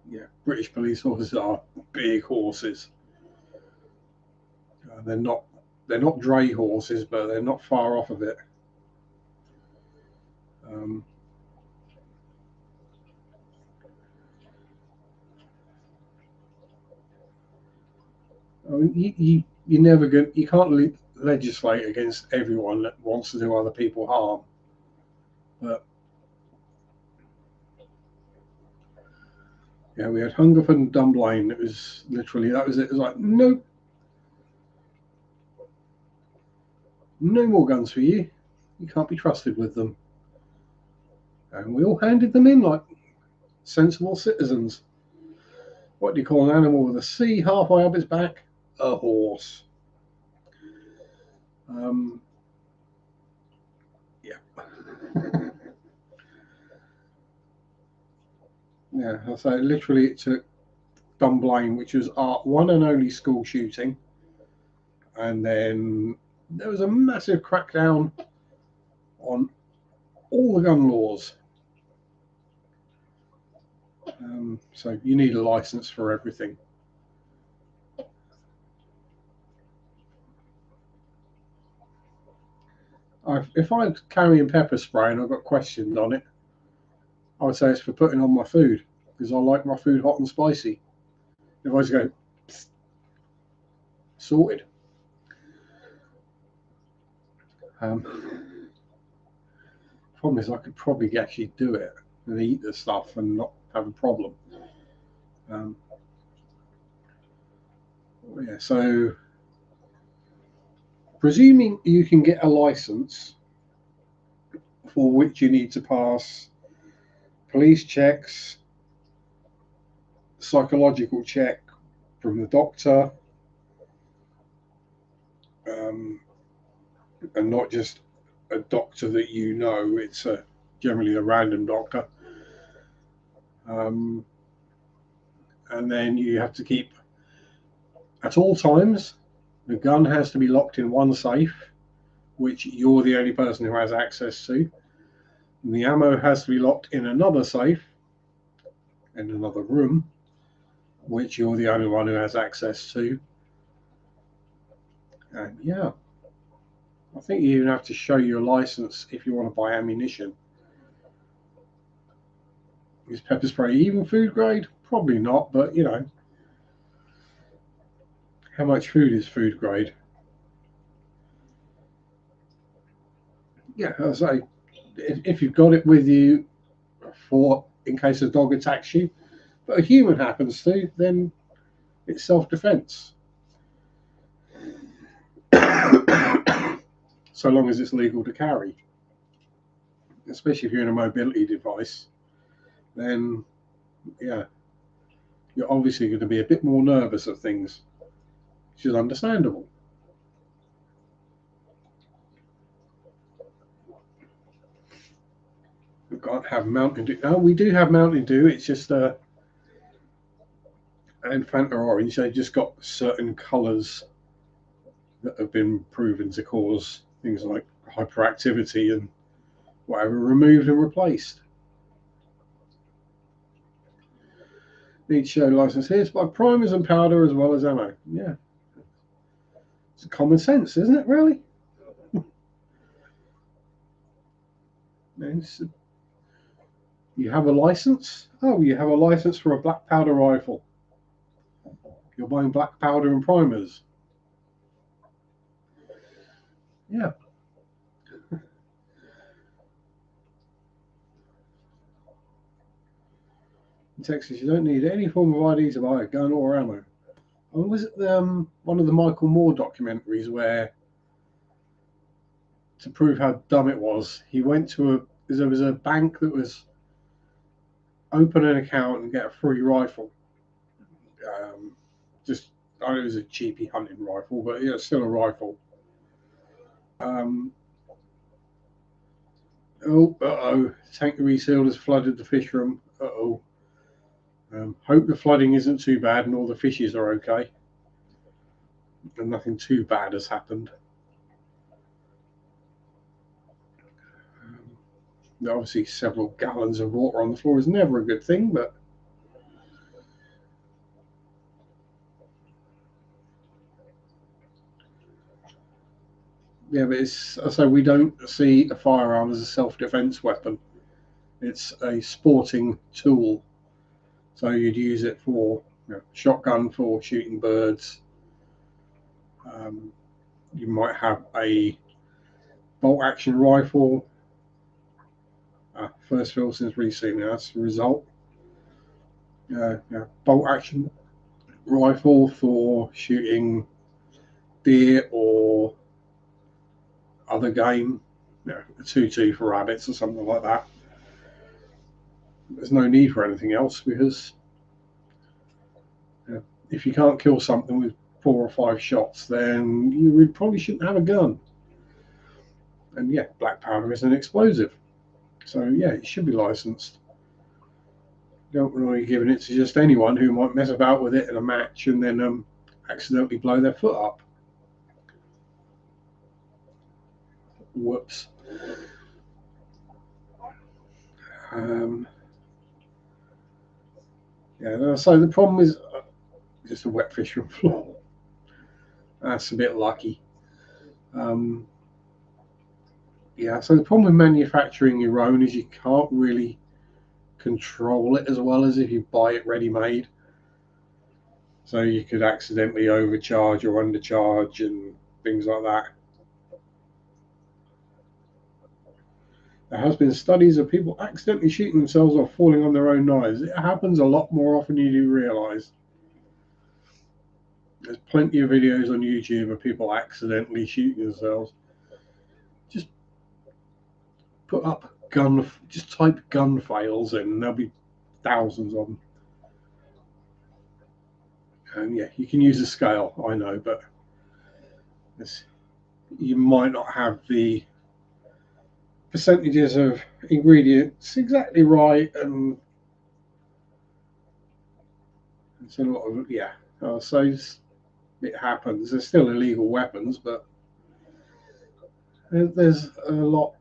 Yeah, British police horses are big horses. They're not dray horses, but they're not far off of it. Um, I mean, you never going you can't legislate against everyone that wants to do other people harm. But yeah, we had Hungerford and Dunblane. It was literally that was it. It was like no, no more guns for you. You can't be trusted with them. And we all handed them in like sensible citizens. What do you call an animal with a C halfway up its back? A horse. Um, yeah. Yeah, so literally it took Dunblane, which was our one and only school shooting, and then there was a massive crackdown on all the gun laws. So you need a license for everything. If I'm carrying pepper spray and I got questioned on it, I would say it's for putting on my food because I like my food hot and spicy. If I just go, psst, sorted. Problem is, I could probably actually do it and eat the stuff and not have a problem. Um, yeah, so presuming you can get a license for which you need to pass police checks, psychological check from the doctor, um, and not just a doctor that you know. It's generally a random doctor. Um, and then you have to keep, at all times, the gun has to be locked in one safe, which you're the only person who has access to. And the ammo has to be locked in another safe, in another room, which you're the only one who has access to. And yeah, I think you even have to show your license if you want to buy ammunition. Is pepper spray even food grade? Probably not, but you know, how much food is food grade? Yeah, I say, if you've got it with you for in case a dog attacks you, but a human happens to, then it's self-defense. So long as it's legal to carry, especially if you're in a mobility device, then yeah, you're obviously going to be a bit more nervous of things, which is understandable. We can't have Mountain Dew. No, we do have Mountain Dew. It's just and Fanta Orange. They just got certain colours that have been proven to cause things like hyperactivity and whatever removed and replaced. Need to show license here. It's by primers and powder as well as ammo. Yeah, it's common sense, isn't it? Really? You have a license? Oh, you have a license for a black powder rifle. You're buying black powder and primers. Yeah. In Texas, you don't need any form of ID to buy a gun or ammo. And was it one of the Michael Moore documentaries where, to prove how dumb it was, he went to there was a bank that was open an account and get a free rifle. Um, just I know it was a cheapy hunting rifle, but yeah, it's still a rifle. Tank resealed has flooded the fish room. Hope the flooding isn't too bad and all the fishes are okay. And nothing too bad has happened. Obviously, several gallons of water on the floor is never a good thing, but yeah, but it's, I say, we don't see a firearm as a self-defense weapon. It's a sporting tool. So you'd use it for shotgun for shooting birds. You might have a bolt-action rifle. First fill since recently. That's the result. Bolt-action rifle for shooting deer or other game. A 2-2 for rabbits or something like that. There's no need for anything else because if you can't kill something with 4 or 5 shots, then you probably shouldn't have a gun. And yeah, black powder is an explosive, so yeah, it should be licensed. You don't really be giving it to just anyone who might mess about with it in a match and then accidentally blow their foot up. Whoops. So the problem is just a wet fish room floor. That's a bit lucky. So the problem with manufacturing your own is you can't really control it as well as if you buy it ready-made. So you could accidentally overcharge or undercharge and things like that. There has been studies of people accidentally shooting themselves or falling on their own knives. It happens a lot more often than you do realise. There's plenty of videos on YouTube of people accidentally shooting themselves. Just put up just type gun fails and there'll be thousands of them. And yeah, you can use a scale, I know, but you might not have the percentages of ingredients exactly right, and it's a lot of so it happens. There's still illegal weapons, but there's a lot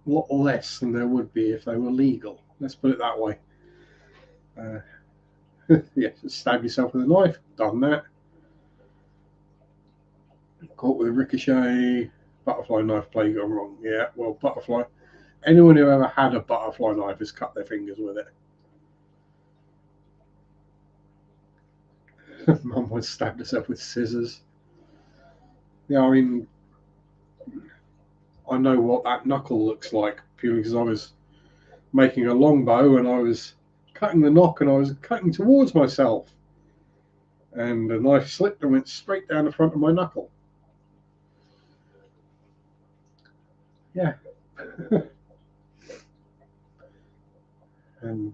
less than there would be if they were legal. Let's put it that way. Just stab yourself with a knife. Done that. Caught with a ricochet. Butterfly knife play gone wrong. Yeah, well, butterfly. Anyone who ever had a butterfly knife has cut their fingers with it. Mum once stabbed herself with scissors. Yeah, I mean, I know what that knuckle looks like purely because I was making a longbow and I was cutting the nock and I was cutting towards myself. And the knife slipped and went straight down the front of my knuckle. Yeah. And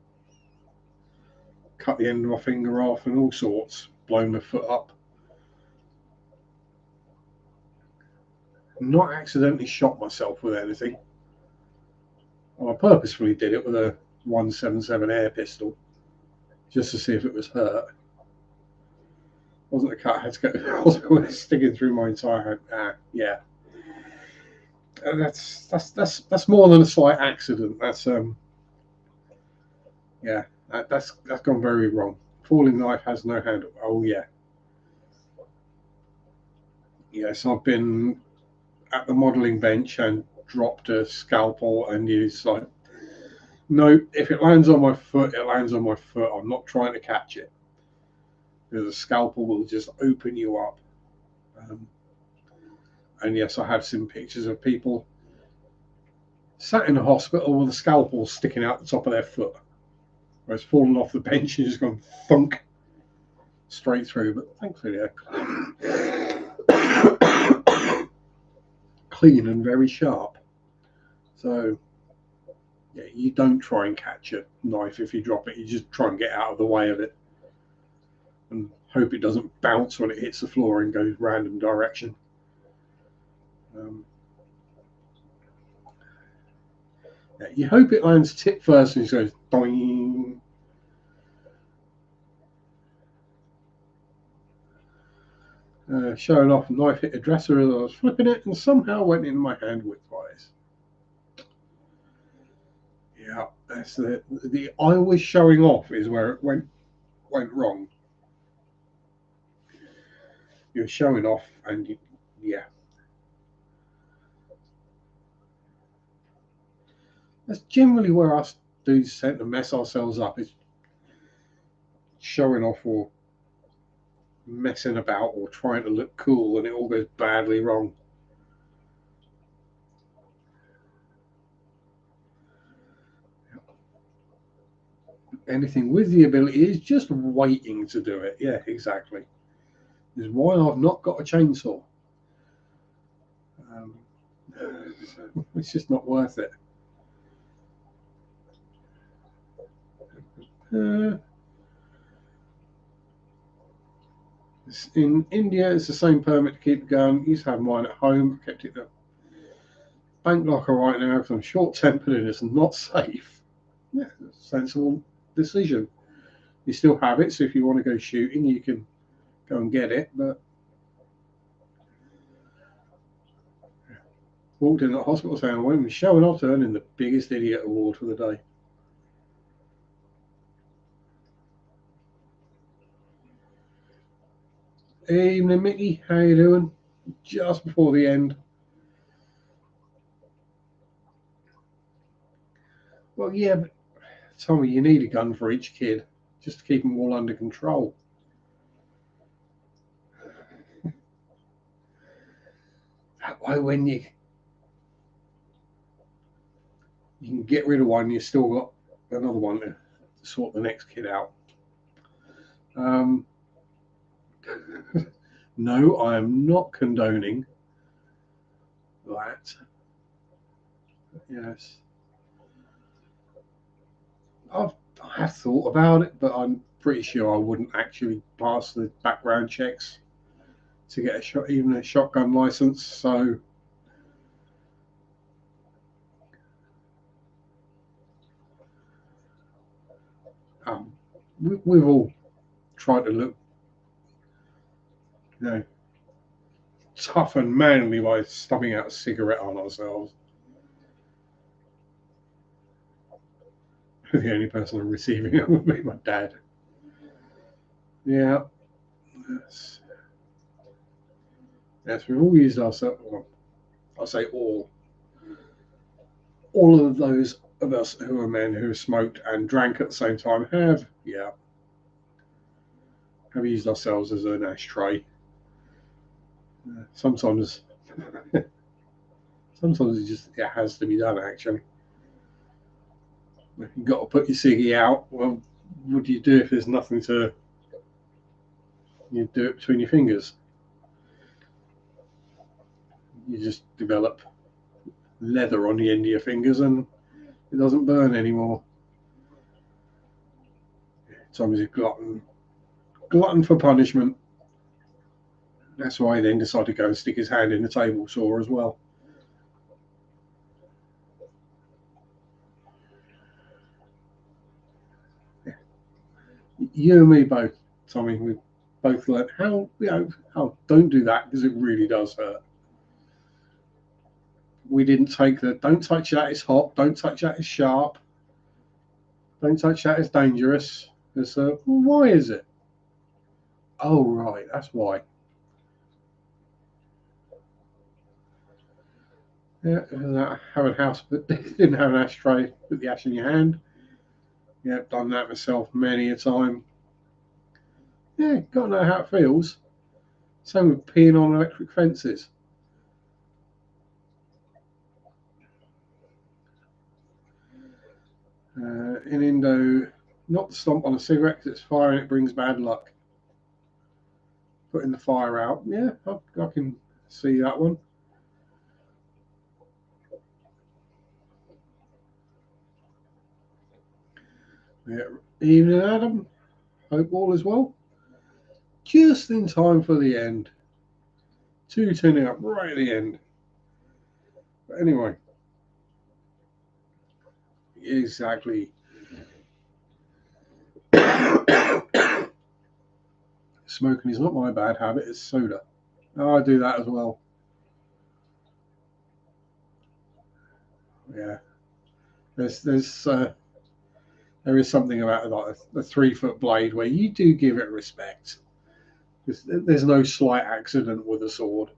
cut the end of my finger off and all sorts, blown my foot up. Not accidentally shot myself with anything. I purposefully did it with a 177 air pistol just to see if it was hurt. Wasn't a cut, had to go, wasn't sticking through my entire head. Yeah. And that's more than a slight accident. That's that's gone very wrong. Falling knife has no handle. Oh yeah. Yes, I've been at the modelling bench and dropped a scalpel, and it's like, no, if it lands on my foot, it lands on my foot. I'm not trying to catch it. Because a scalpel will just open you up. And yes, I have seen pictures of people sat in a hospital with a scalpel sticking out the top of their foot, where it's fallen off the bench and just gone thunk straight through. But thankfully, they're clean and very sharp. So Yeah, you don't try and catch a knife if you drop it. You just try and get out of the way of it and hope it doesn't bounce when it hits the floor and goes random direction. Um, yeah, you hope it lands tip first and it goes doing. Showing off, knife hit a dresser as I was flipping it and somehow went into my hand widthwise. Yeah, that's the I was showing off is where it went wrong. You're showing off, and yeah, that's generally where us dudes tend to mess ourselves up. Is showing off or messing about or trying to look cool, and it all goes badly wrong. Anything with the ability is just waiting to do it. Yeah, exactly. This is why I've not got a chainsaw. Um, it's just not worth it. Uh, in India, it's the same permit to keep a gun. Used to have mine at home. Kept it in a bank locker right now because I'm short-tempered and it's not safe. Yeah, sensible decision. You still have it, so if you want to go shooting, you can go and get it. But walked in the hospital saying I went showing off, earning the biggest idiot award for the day. Evening, Mickey. How you doing? Just before the end. Well, yeah, but Tommy, you need a gun for each kid just to keep them all under control. That way, when you can get rid of one, you still got another one to sort the next kid out. Um, no, I am not condoning that. Yes, I've I have thought about it, but I'm pretty sure I wouldn't actually pass the background checks to get a shot, even a shotgun license. So um, we've all tried to look, you know, tough and manly by stubbing out a cigarette on ourselves. The only person receiving it would be my dad. Yeah, yes, yes, we've all used ourselves. Well, I say all of those of us who are men who smoked and drank at the same time have used ourselves as an ashtray. Sometimes, sometimes it has to be done. Actually, you've got to put your ciggy out. Well, what do you do if there's nothing to? You do it between your fingers. You just develop leather on the end of your fingers, and it doesn't burn anymore. Tommy's a glutton for punishment. That's why he then decided to go and stick his hand in the table saw as well. You and me both, Tommy. We both learned how how don't do that because it really does hurt. We didn't take the don't touch that, it's hot. Don't touch that, it's sharp. Don't touch that, it's dangerous. It's why is it? Oh right, that's why. Yeah, have a house, but didn't have an ashtray. Put the ash in your hand. Yeah, done that myself many a time. Yeah, got to know how it feels. Same with peeing on electric fences. In Indo, not to stomp on a cigarette because it's fire and it brings bad luck. Putting the fire out, yeah, I can see that one. Yeah. Evening, Adam. Hope all is well. Just in time for the end. Two turning up right at the end. But anyway, exactly. Smoking is not my bad habit, it's soda. Oh, I do that as well. Yeah. There is something about like a 3 foot blade where you do give it respect. There's no slight accident with a sword.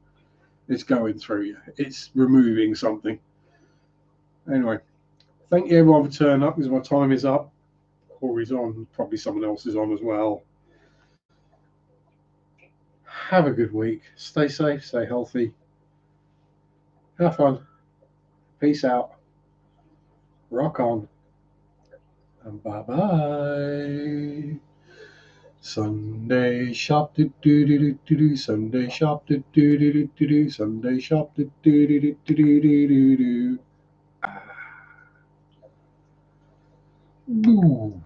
It's going through you. It's removing something. Anyway, thank you everyone for turning up because my time is up. Corey's on. Probably someone else is on as well. Have a good week. Stay safe. Stay healthy. Have fun. Peace out. Rock on. And bye bye. Sunday shop do do do do do do. Sunday shop do do do do do do. Sunday shop do do do do do do do do. Boo.